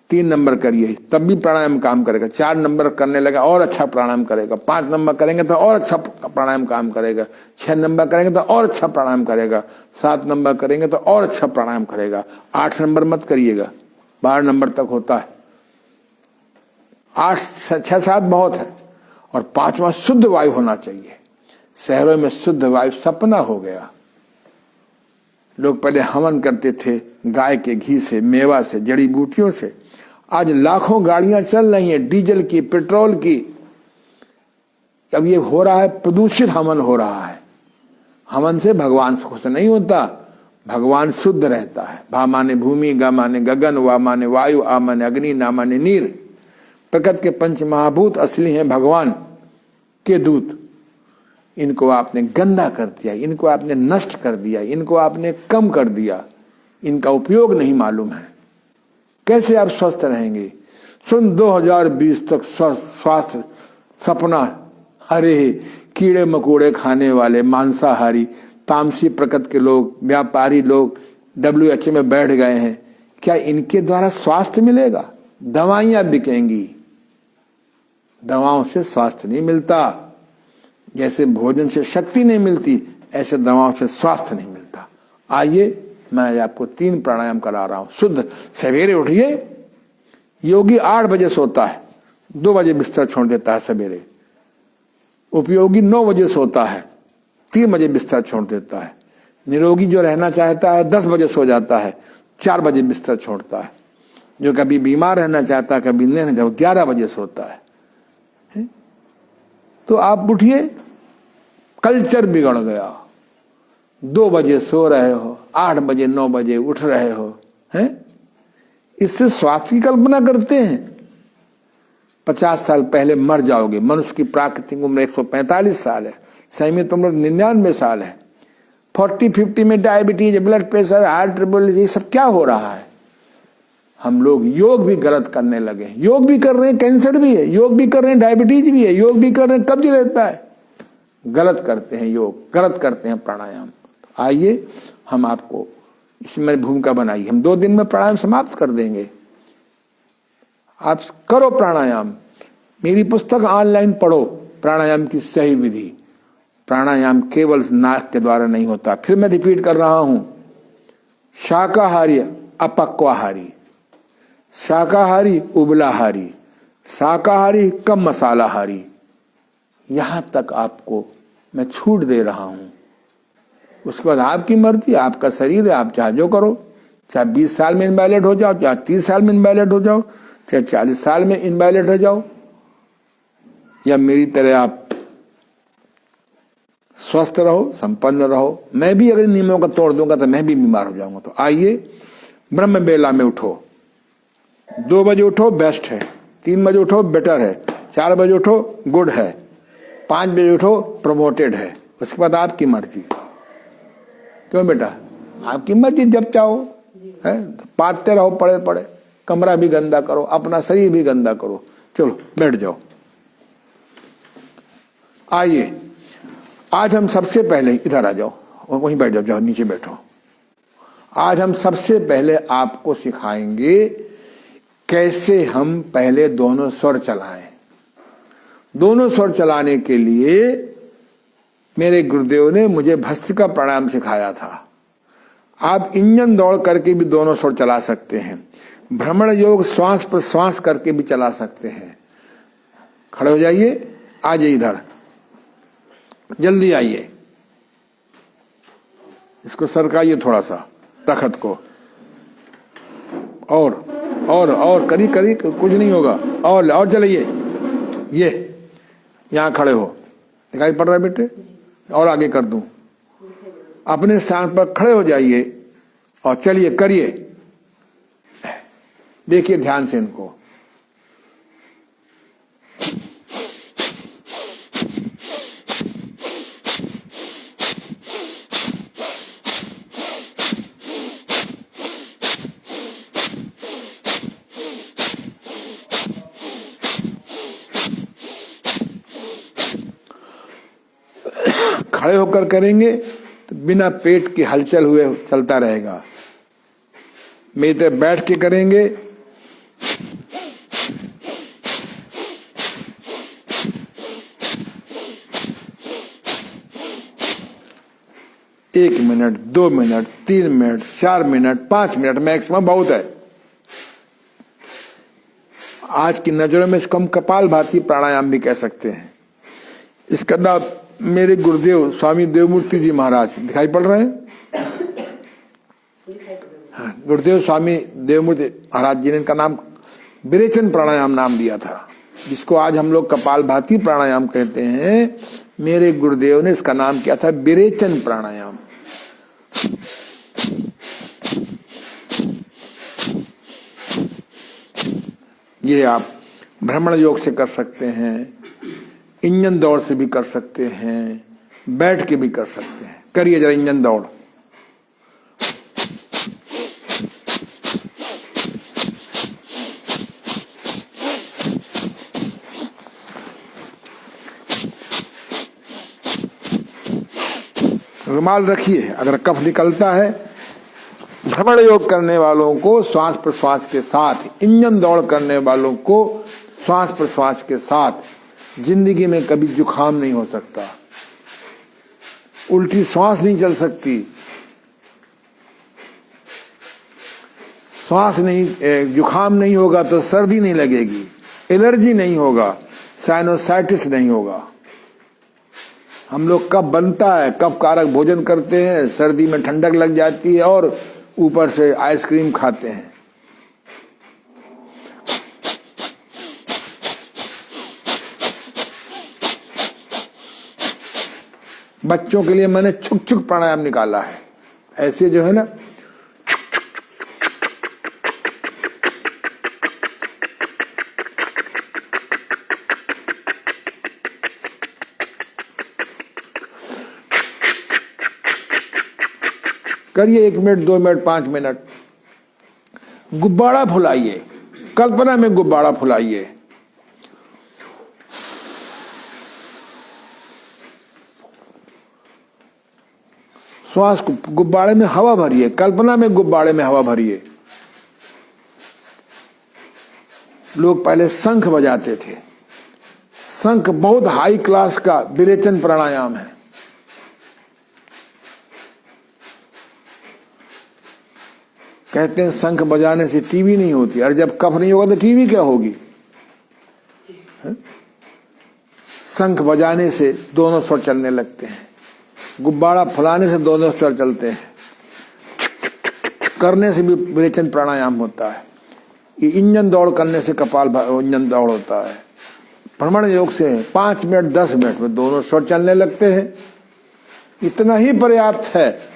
3 नंबर करिए, तब भी प्राणायाम काम करेगा। 4 नंबर करने लगा और अच्छा प्राणायाम करेगा। 5 नंबर करेंगे तो और अच्छा प्राणायाम काम करेगा। 6 नंबर करेंगे तो और अच्छा प्राणायाम करेगा। 7 नंबर करेंगे तो और अच्छा प्राणायाम करेगा। 8 नंबर मत करिएगा, 12 नंबर तक होता है। 8, 6, 7 बहुत है। और 5वां, शुद्ध वायु होना चाहिए। शहरों में शुद्ध वायु सपना हो गया। लोग पहले हवन करते थे गाय के घी से, मेवा से, जड़ी बूटियों से। आज लाखों गाड़ियां चल रही हैं, डीजल की, पेट्रोल की। अब ये हो रहा है, प्रदूषित हवन हो रहा है। हवन से भगवान खुश नहीं होता, भगवान शुद्ध रहता है। भा माने भूमि, गा माने गगन, वा माने वायु, आ माने अग्नि, ना माने नीर। प्रकृति के पंच महाभूत असली हैं भगवान के दूत। इनको आपने गंदा कर दिया, इनको आपने नष्ट कर दिया, इनको आपने कम कर दिया, इनका उपयोग नहीं मालूम है। कैसे आप स्वस्थ रहेंगे? सुन 2020 तक स्वास्थ्य सपना, अरे कीड़े मकोड़े खाने वाले मांसाहारी तामसी प्रकृति के लोग, व्यापारी लोग WHO में बैठ गए हैं। क्या इनके द्वारा स्वास्थ्य मिलेगा? दवाइयां बिकेंगी, दवाओं से स्वास्थ्य नहीं मिलता। जैसे भोजन से शक्ति नहीं मिलती, ऐसे दवाओं से स्वास्थ्य नहीं मिलता। आइए मैं आपको 3 प्राणायाम करा रहा हूं। शुद्ध सवेरे उठिए। योगी 8 बजे सोता है, 2 बजे बिस्तर छोड़ देता है सवेरे। उपयोगी 9 बजे सोता है, 3 बजे बिस्तर छोड़ देता है। निरोगी जो रहना चाहता है 10 बजे सो जाता है, 4 बजे बिस्तर छोड़ता है। जो कभी बीमार रहना चाहता है, कभी नहीं, जब 11 बजे सोता है। तो आप उठिए। कल्चर बिगड़ गया। 2 बजे सो रहे हो, 8 बजे 9 बजे उठ रहे हो, हैं? इससे स्वास्थ्य की कल्पना करते हैं। 50 साल पहले मर जाओगे। मनुष्य की प्राकृतिक उम्र 145 साल है, संयमित उम्र 99 साल है। 40-50 में diabetes, blood pressure, heart trouble, ये सब क्या हो रहा है? हम लोग योग भी गलत करने लगे हैं। योग भी कर रहे हैं, कैंसर भी है। योग भी कर रहे हैं, डायबिटीज भी है। योग भी कर रहे हैं, कब्ज रहता है। गलत करते हैं योग, गलत करते हैं प्राणायाम। आइए हम आपको इसमें भूमिका बनाई। हम 2 दिन में प्राणायाम समाप्त कर देंगे। आप करो प्राणायाम। मेरी पुस्तक ऑनलाइन पढ़ो, प्राणायाम की सही विधि। प्राणायाम केवल नाक के द्वारा नहीं होता। फिर मैं रिपीट कर रहा हूं, शाकाहारी अपक्वाहारी, शाकाहारी उबलाहारी, शाकाहारी कम मसालाहारी, यहां तक आपको मैं छूट दे रहा हूं। उसके बाद आपकी मर्जी, आपका शरीर है, आप चाहे जो करो। चाहे 20 साल में इनवैलिड हो जाओ, चाहे 30 साल में इनवैलिड हो जाओ, चाहे 40 साल में इनवैलिड हो जाओ, या मेरी तरह आप स्वस्थ रहो, संपन्न रहो। मैं भी अगर नियमों का तोड़ दूंगा तो मैं भी बीमार हो जाऊंगा। तो आइए ब्रह्म बेला में उठो। 2 बजे उठो बेस्ट है, 3 बजे उठो बेटर है, 4 बजे उठो गुड है, 5 बजे उठो प्रमोटेड है। उसके बाद आपकी मर्जी। क्यों बेटा? आपकी मर्जी, जब चाहो है पाटते रहो, पड़े पड़े। कमरा भी गंदा करो, अपना शरीर भी गंदा करो। चलो बैठ जाओ। आइए आज हम सबसे पहले, इधर आ जाओ, वहीं बैठ जाओ, जाओ नीचे बैठो। आज हम सबसे पहले आपको सिखाएंगे कैसे हम पहले दोनों स्वर चलाएं। दोनों स्वर चलाने के लिए मेरे गुरुदेव ने मुझे भस्त्रिका प्राणायाम सिखाया था। आप इंजन दौड़ करके भी दोनों स्वर चला सकते हैं। भ्रमण योग श्वास प्रश्वास करके भी चला सकते हैं। खड़े हो जाइए, आ जाइए इधर, जल्दी आइए। इसको सरकाइए थोड़ा सा तखत को, और करी कुछ नहीं होगा। और चलिए, ये यहां खड़े हो, दिखाई पड़ रहा है बेटे? और आगे कर दूं? अपने स्थान पर खड़े हो जाइए और चलिए करिए। देखिए ध्यान से इनको। खड़े होकर करेंगे तो बिना पेट की हलचल हुए चलता रहेगा। मेरी तरह बैठ के करेंगे एक minute, 2 minute, 3 minute, 4 minute, 5 minute maximum बहुत है। आज की नजरों में इसको हम कपाल भाती प्राणायाम भी कह सकते हैं। इसका नाम मेरे गुरुदेव स्वामी देवमूर्ति जी महाराज, दिखाई पड़ रहे हैं? गुरुदेव स्वामी देवमूर्ति महाराज जी ने इनका नाम विरेचन प्राणायाम नाम दिया था। जिसको आज हम लोग कपालभाति प्राणायाम कहते हैं, मेरे गुरुदेव ने इसका नाम किया था विरेचन प्राणायाम। ये आप भ्रमण योग से कर सकते हैं, इंजन दौड़ से भी कर सकते हैं, बैठ के भी कर सकते हैं। करिए जरा इंजन दौड़। रुमाल रखिए, अगर कफ निकलता है। भ्रमण योग करने वालों को श्वास प्रश्वास के साथ, इंजन दौड़ करने वालों को श्वास प्रश्वास के साथ जिंदगी में कभी जुकाम नहीं हो सकता, उल्टी श्वास नहीं चल सकती, श्वास नहीं, जुकाम नहीं होगा तो सर्दी नहीं लगेगी, एलर्जी नहीं होगा, साइनोसाइटिस नहीं होगा। हम लोग कफ बनता है, कफ कारक भोजन करते हैं, सर्दी में ठंडक लग जाती है और ऊपर से आइसक्रीम खाते हैं। बच्चों के लिए मैंने छुक छुक प्राणायाम निकाला है। ऐसे जो है ना, करिए 1 मिनट, 2 मिनट, 5 मिनट। गुब्बारा फुलाइए, कल्पना में गुब्बारा फुलाइए। श्वास को गुब्बारे में हवा भरिए, कल्पना में गुब्बारे में हवा भरिए। लोग पहले शंख बजाते थे। शंख बहुत हाई क्लास का विरेचन प्राणायाम है। कहते हैं शंख बजाने से टीबी नहीं होती। अरे जब कफ नहीं होगा तो टीबी क्या होगी? शंख बजाने से दोनों स्वर चलने लगते हैं, गुब्बारा फुलाने से दोनों स्वर चलते हैं, करने से भी विरेचन प्राणायाम होता है। ये इंजन दौड़ करने से कपाल इंजन दौड़ होता है। भ्रमण योग से 5 मिनट 10 मिनट में दोनों स्वर चलने लगते हैं। इतना ही पर्याप्त है।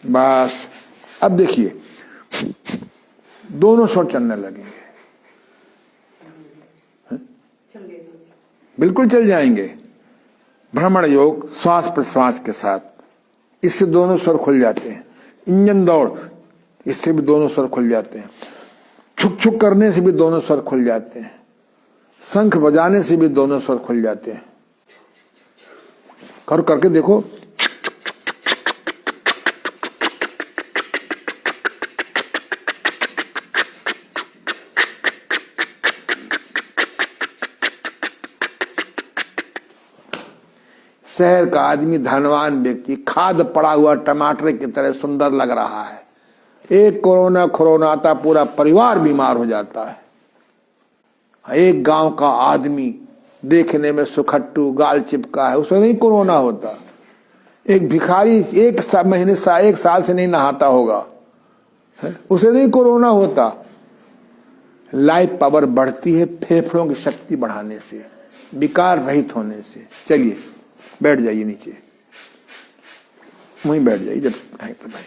बस अब देखिए दोनों स्वर चलने लगेंगे। बिल्कुल चल जाएंगे। भ्रमण योग श्वास प्रश्वास के साथ, इससे दोनों स्वर खुल जाते हैं। इंजन दौड़, इससे भी दोनों स्वर खुल जाते हैं। छुक छुक करने से भी दोनों स्वर खुल जाते हैं। शंख बजाने से भी दोनों स्वर खुल जाते हैं। करके देखो। शहर का आदमी, धनवान व्यक्ति, खाद पड़ा हुआ टमाटर की तरह सुंदर लग रहा है। एक कोरोना आता, पूरा परिवार बीमार हो जाता है। एक गांव का आदमी देखने में सुखट्टू, गाल चिपका है, उसे नहीं कोरोना होता। एक भिखारी एक साल से नहीं नहाता होगा, उसे नहीं कोरोना होता। लाइफ पावर बढ़ती है फेफड़ों की शक्ति बढ़ाने से, विकार रहित होने से। चलिए बैठ जाइए, नीचे वहीं बैठ जाइए जब है तो भाई।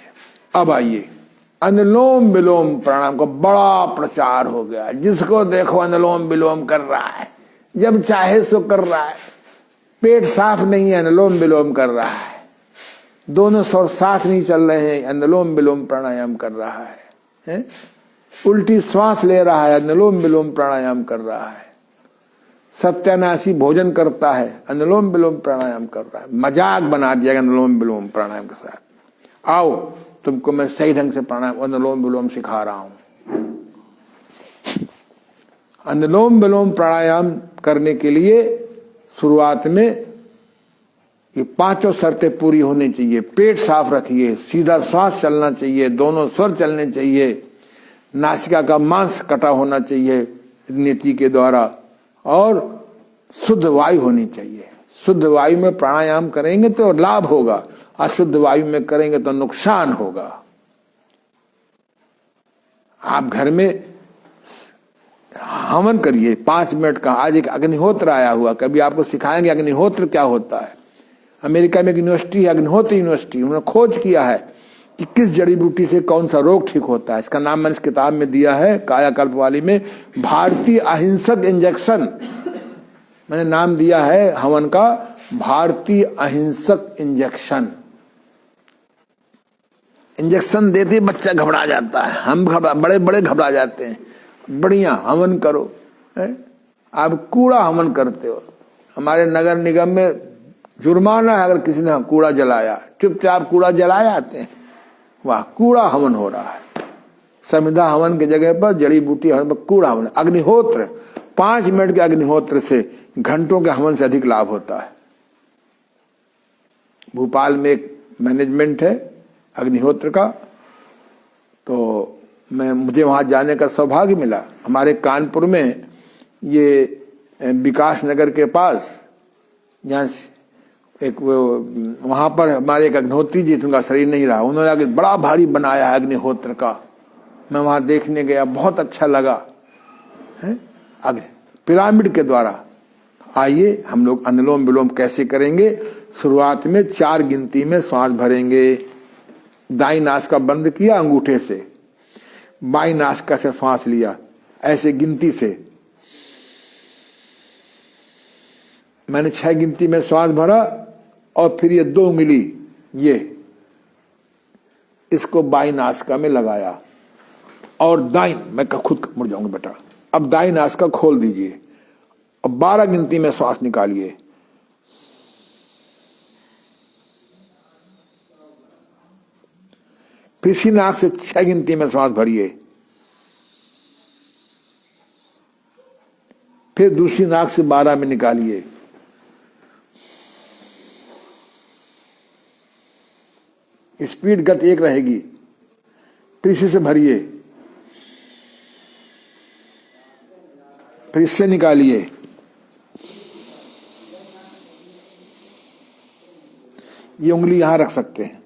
अब आइए, अनुलोम विलोम प्राणायाम का बड़ा प्रचार हो गया। जिसको देखो अनुलोम विलोम कर रहा है, जब चाहे सो कर रहा है। पेट साफ नहीं है, अनुलोम विलोम कर रहा है। दोनों स्वर साथ नहीं चल रहे हैं, अनुलोम विलोम प्राणायाम कर रहा है। उल्टी श्वास ले रहा है, अनुलोम विलोम प्राणायाम कर रहा है। सत्यानाशी भोजन करता है, अनुलोम विलोम प्राणायाम कर रहा है। मजाक बना दिया अनुलोम विलोम प्राणायाम के साथ। आओ तुमको मैं सही ढंग से प्राणायाम अनुलोम विलोम सिखा रहा हूं। अनुलोम विलोम प्राणायाम करने के लिए शुरुआत में ये 5 शर्तें पूरी होनी चाहिए। पेट साफ रखिए, सीधा श्वास चलना चाहिए, दोनों स्वर चलने चाहिए, नासिका का मांस कटा होना चाहिए नीति के द्वारा, और शुद्ध वायु होनी चाहिए। शुद्ध वायु में प्राणायाम करेंगे तो लाभ होगा, अशुद्ध वायु में करेंगे तो नुकसान होगा। आप घर में हवन करिए 5 मिनट का। आज एक अग्निहोत्र आया हुआ, कभी आपको सिखाएंगे अग्निहोत्र क्या होता है। अमेरिका में एक यूनिवर्सिटी है, अग्निहोत्र यूनिवर्सिटी, उन्होंने खोज किया है कि किस जड़ी बूटी से कौन सा रोग ठीक होता है। इसका नाम मैंने इस किताब में दिया है, कायाकल्प वाली में, भारतीय अहिंसक इंजेक्शन। मैंने नाम दिया है हवन का भारतीय अहिंसक इंजेक्शन। इंजेक्शन देते बच्चा घबरा जाता है, हम बड़े बड़े घबरा जाते हैं। बढ़िया हवन करो, आप कूड़ा हवन करते हो। हमारे नगर निगम में जुर्माना है अगर किसी ने कूड़ा जलाया, चुपचाप कूड़ा जलाए आते हैं। वाह, कूड़ा हवन हो रहा है। संविधा हवन की जगह पर जड़ी बूटी हवन पर कूड़ा हवन। अग्निहोत्र, 5 मिनट के अग्निहोत्र से घंटों के हवन से अधिक लाभ होता है। भोपाल में एक मैनेजमेंट है अग्निहोत्र का, तो मुझे वहां जाने का सौभाग्य मिला। हमारे कानपुर में ये विकास नगर के पास, जहाँ एक वहां पर हमारे एक अग्निहोत्री जी, उनका शरीर नहीं रहा, उन्होंने आगे बड़ा भारी बनाया है अग्निहोत्र का। मैं वहां देखने गया, बहुत अच्छा लगा है। पिरामिड के द्वारा आइए हम लोग अनुलोम विलोम कैसे करेंगे। शुरुआत में 4 गिनती में श्वास भरेंगे। दाई नासिका बंद किया अंगूठे से, बाई नासिका से श्वास लिया, ऐसे गिनती से। मैंने 6 गिनती में श्वास भरा और फिर ये 2 उंगली ये इसको बाई नासिका में लगाया और दाई, मैं खुद मुड़ जाऊंगा बेटा, अब दाई नासिका खोल दीजिए। अब 12 गिनती में श्वास निकालिए। फिर इसी नाक से 6 गिनती में श्वास भरिए। फिर दूसरी नाक से 12 में निकालिए। स्पीड गति एक रहेगी। फिर इसी से भरिए, फिर इससे निकालिए। ये उंगली यहां रख सकते हैं,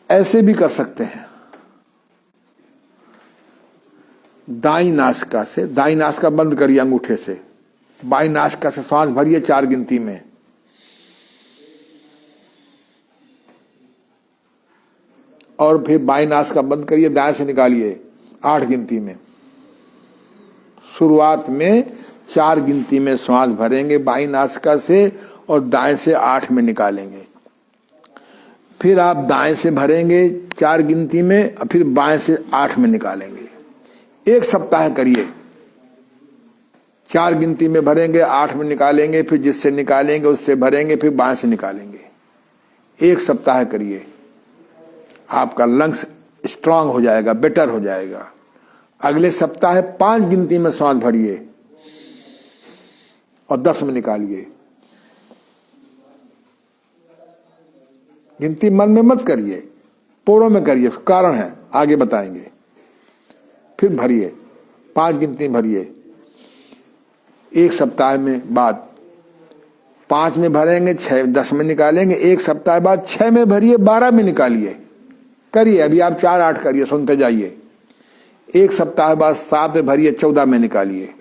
ऐसे भी कर सकते हैं। दाई नासिका से, दाई नासिका बंद करिए अंगूठे से, बाई नासिका से श्वास भरिए 4 गिनती में। और फिर बाई नासिका बंद करिए, दाएं से निकालिए 8 गिनती में। शुरुआत में 4 गिनती में श्वास भरेंगे बाई नासिका से और दाएं से 8 में निकालेंगे। फिर आप दाएं से भरेंगे 4 गिनती में, फिर बाएं से 8 में निकालेंगे। 1 सप्ताह करिए। 4 गिनती में भरेंगे, 8 में निकालेंगे, फिर जिससे निकालेंगे उससे भरेंगे, फिर बाएं से निकालेंगे। 1 सप्ताह करिए, आपका लंग्स स्ट्रांग हो जाएगा, बेटर हो जाएगा। अगले सप्ताह 5 गिनती में श्वास भरिए और 10 में निकालिए। गिनती मन में मत करिए, पोरों में करिए, कारण है आगे बताएंगे। फिर भरिए, 5 गिनती भरिए। 1 सप्ताह में बाद 5 में भरेंगे, 6 10 में निकालेंगे। 1 सप्ताह बाद 6 में भरिए, 12 में निकालिए। करिए, अभी आप 4 8 करिए, सुनते जाइए। 1 सप्ताह बाद 7 में भरिए, 14 में निकालिए।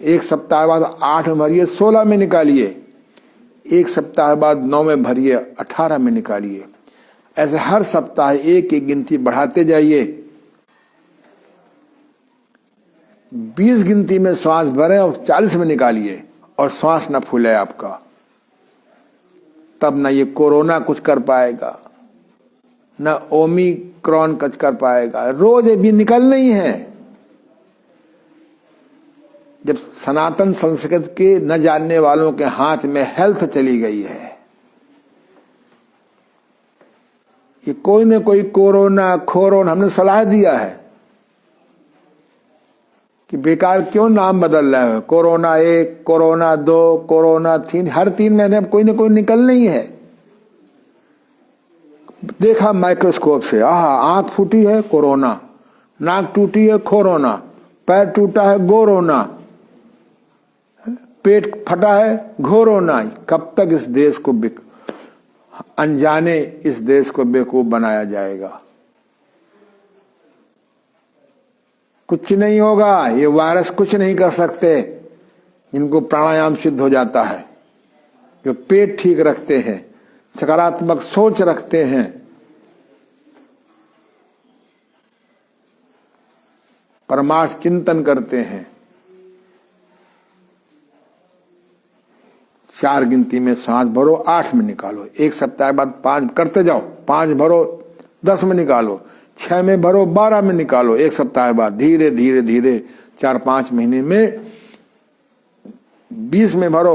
1 सप्ताह बाद 8 में भरिए, 16 में निकालिए। 1 सप्ताह बाद 9 में भरिए, 18 में निकालिए। ऐसे हर सप्ताह 1 गिनती बढ़ाते जाइए। 20 गिनती में श्वास भरें और 40 में निकालिए और श्वास न फूले आपका। तब ना ये कोरोना कुछ कर पाएगा, न ओमिक्रॉन कुछ कर पाएगा। रोज भी निकलना ही है। जब सनातन संस्कृत के न जानने वालों के हाथ में हेल्थ चली गई है, ये कोई न कोई कोरोना खोरोना, हमने सलाह दिया है कि बेकार क्यों नाम बदल रहे हो। कोरोना 1, कोरोना 2, कोरोना 3, हर 3 महीने कोई न कोई निकलना ही है। देखा माइक्रोस्कोप से, आंख फूटी है कोरोना, नाक टूटी है कोरोना, पैर टूटा है गोरोना, पेट फटा है, घोरो नाई। कब तक इस देश को अनजाने इस देश को बेवकूफ बनाया जाएगा? कुछ नहीं होगा, ये वायरस कुछ नहीं कर सकते। इनको प्राणायाम सिद्ध हो जाता है। जो पेट ठीक रखते हैं, सकारात्मक सोच रखते हैं, परमार्थ चिंतन करते हैं, 4 गिनती में सांस भरो, 8 में निकालो, 1 सप्ताह बाद 5 करते जाओ, 5 भरो, 10 में निकालो, 6 में भरो, 12 में निकालो, 1 सप्ताह बाद धीरे धीरे धीरे 4-5 महीने में 20 में भरो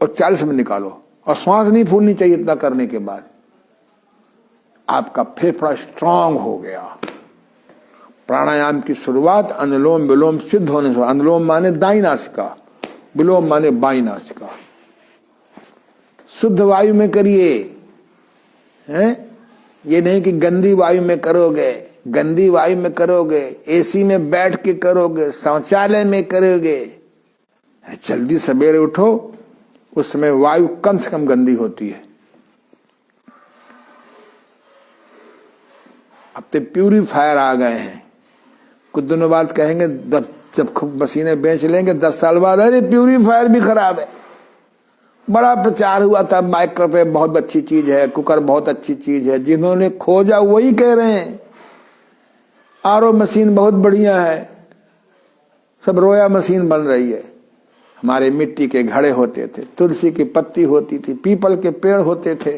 और 40 में निकालो। और श्वास नहीं फूलनी चाहिए। इतना करने के बाद आपका फेफड़ा स्ट्रांग हो गया। प्राणायाम की शुरुआत अनुलोम विलोम सिद्ध होने से। अनुलोम माने दाई नासिका, विलोम माने बाई नासिका। शुद्ध वायु में करिए, हैं? ये नहीं कि गंदी वायु में करोगे, गंदी वायु में करोगे, एसी में बैठ के करोगे, शौचालय में करोगे। जल्दी सवेरे उठो, उस समय वायु कम से कम गंदी होती है। अब तो प्यूरीफायर आ गए हैं। कुछ दिनों बाद कहेंगे, जब खूब मशीनें बेच लेंगे 10 साल बाद, अरे प्यूरीफायर भी खराब है। बड़ा प्रचार हुआ था, माइक्रोवेव बहुत अच्छी चीज है, कुकर बहुत अच्छी चीज है। जिन्होंने खोजा वही कह रहे हैं आरओ मशीन बहुत बढ़िया है। सब रोया मशीन बन रही है। हमारे मिट्टी के घड़े होते थे, तुलसी की पत्ती होती थी, पीपल के पेड़ होते थे।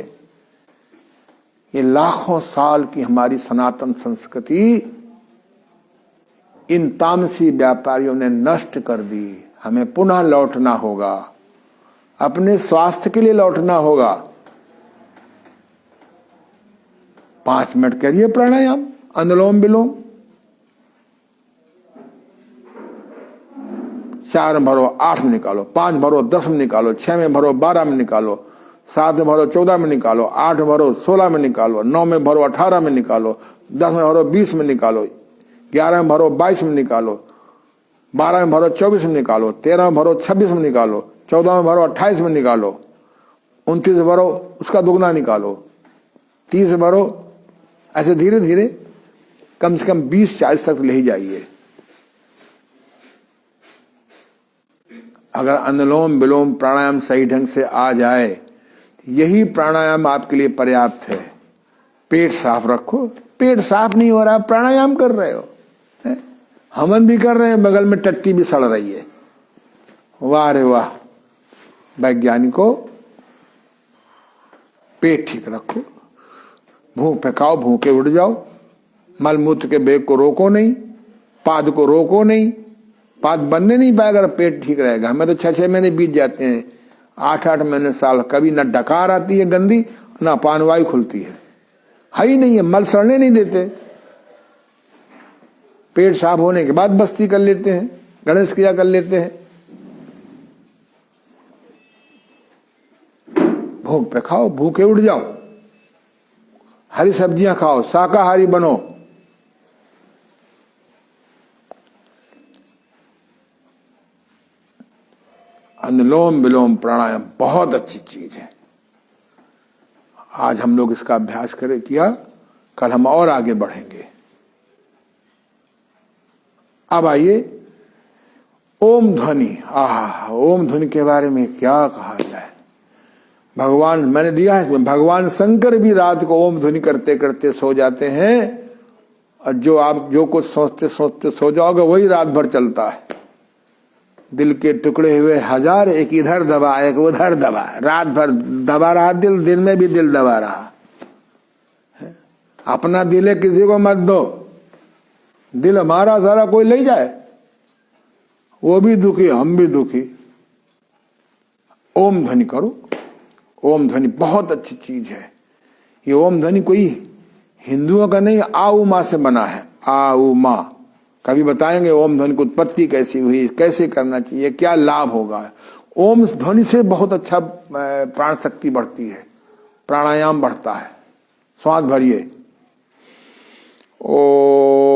ये लाखों साल की हमारी सनातन संस्कृति इन तामसी व्यापारियों ने नष्ट कर दी। हमें पुनः लौटना होगा, अपने स्वास्थ्य के लिए लौटना होगा। 5 मिनट करिए प्राणायाम, अनुलोम विलोम। 4 में भरो, 8 में निकालो, 5 भरो, 10 में निकालो, 6 में भरो, 12 में निकालो, 7 में भरो, 14 में निकालो, 8 में भरो, 16 में निकालो, 9 में भरो, 18 में निकालो, 10 में भरो, 20 में निकालो, 11 में भरो, 22 में निकालो, 12 में भरो, 24 में निकालो, 13 में भरो, 26 में निकालो, 14 में भरो, 28 में निकालो, 29 में भरो, उसका दुगना निकालो, 30 में भरो। ऐसे धीरे धीरे कम से कम 20-40 तक ले ही जाइए। अगर अनुलोम विलोम प्राणायाम सही ढंग से आ जाए, यही प्राणायाम आपके लिए पर्याप्त है। पेट साफ रखो। पेट साफ नहीं हो रहा, प्राणायाम कर रहे हो, हवन भी कर रहे हैं, बगल में टट्टी भी सड़ रही है। वाह रे वाह। वैज्ञानिकों, पेट ठीक रखो, भूख फेंकाओ, भूखे उड़ जाओ, मलमूत्र के बेग को रोको नहीं, पाद को रोको नहीं, पाद बनने नहीं पाएगा अगर पेट ठीक रहेगा। हमें तो 6-6 महीने बीत जाते हैं, 8-8 महीने, साल, कभी न डकार आती है गंदी, ना पानवायु खुलती है ही नहीं है। मल सड़ने नहीं देते। पेट साफ होने के बाद बस्ती कर लेते हैं, गणेश क्रिया कर लेते हैं। भूख पे खाओ, भूखे उड़ जाओ, हरी सब्जियां खाओ, शाकाहारी बनो। अनुलोम विलोम प्राणायाम बहुत अच्छी चीज है। आज हम लोग इसका अभ्यास करें किया, कल हम और आगे बढ़ेंगे। अब आइए ओम ध्वनि। ओम ध्वनि के बारे में क्या कहा जाए। भगवान, मैंने दिया है इसमें, भगवान शंकर भी रात को ओम ध्वनि करते करते सो जाते हैं। और जो आप जो कुछ सोचते सोचते सो जाओगे वही रात भर चलता है। दिल के टुकड़े हुए 1000, एक इधर दबा एक उधर दबा, रात भर दबा रहा दिल, दिन में भी दिल दबा रहा। अपना दिल है, किसी को मत दो। दिल हमारा सारा कोई ले जाए, वो भी दुखी, हम भी दुखी। ओम ध्वनि करो। ओम ध्वनि बहुत अच्छी चीज है। ये ओम ध्वनि कोई हिंदुओं का नहीं, आऊ माँ से बना है। आऊ माँ कभी बताएंगे ओम ध्वनि की उत्पत्ति कैसी हुई, कैसे करना चाहिए, क्या लाभ होगा। ओम ध्वनि से बहुत अच्छा प्राण शक्ति बढ़ती है, प्राणायाम बढ़ता है। श्वास भरिए। ओम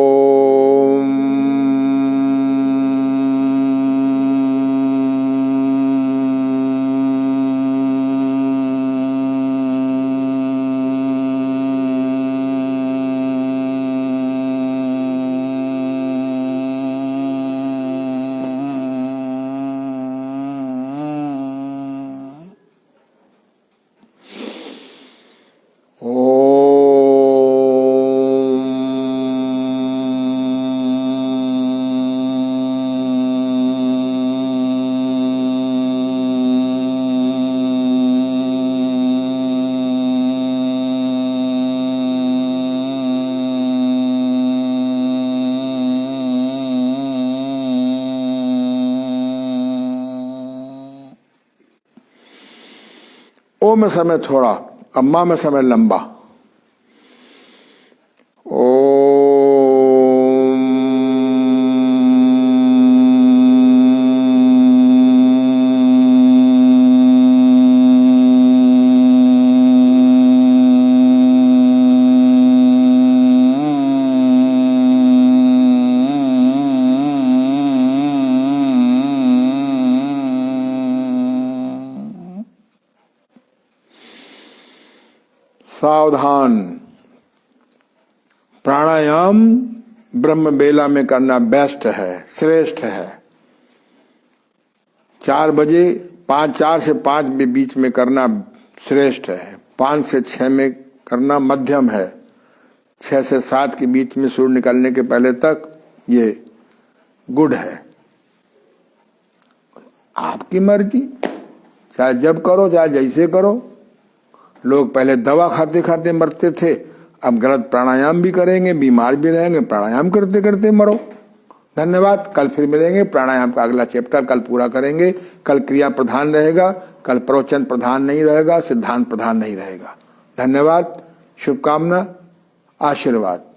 ओ में समय थोड़ा, अम्मा में समय लंबा। सावधान, प्राणायाम ब्रह्म बेला में करना बेस्ट है, श्रेष्ठ है। 4 बजे 4 से 5 के बीच में करना श्रेष्ठ है। 5 से 6 में करना मध्यम है। 6 से 7 के बीच में सूर्य निकलने के पहले तक ये गुड है। आपकी मर्जी, चाहे जब करो चाहे जैसे करो। लोग पहले दवा खाते खाते मरते थे, अब गलत प्राणायाम भी करेंगे, बीमार भी रहेंगे, प्राणायाम करते करते मरो। धन्यवाद। कल फिर मिलेंगे, प्राणायाम का अगला चैप्टर कल पूरा करेंगे। कल क्रिया प्रधान रहेगा, कल प्रवचन प्रधान नहीं रहेगा, सिद्धांत प्रधान नहीं रहेगा। धन्यवाद, शुभकामना, आशीर्वाद।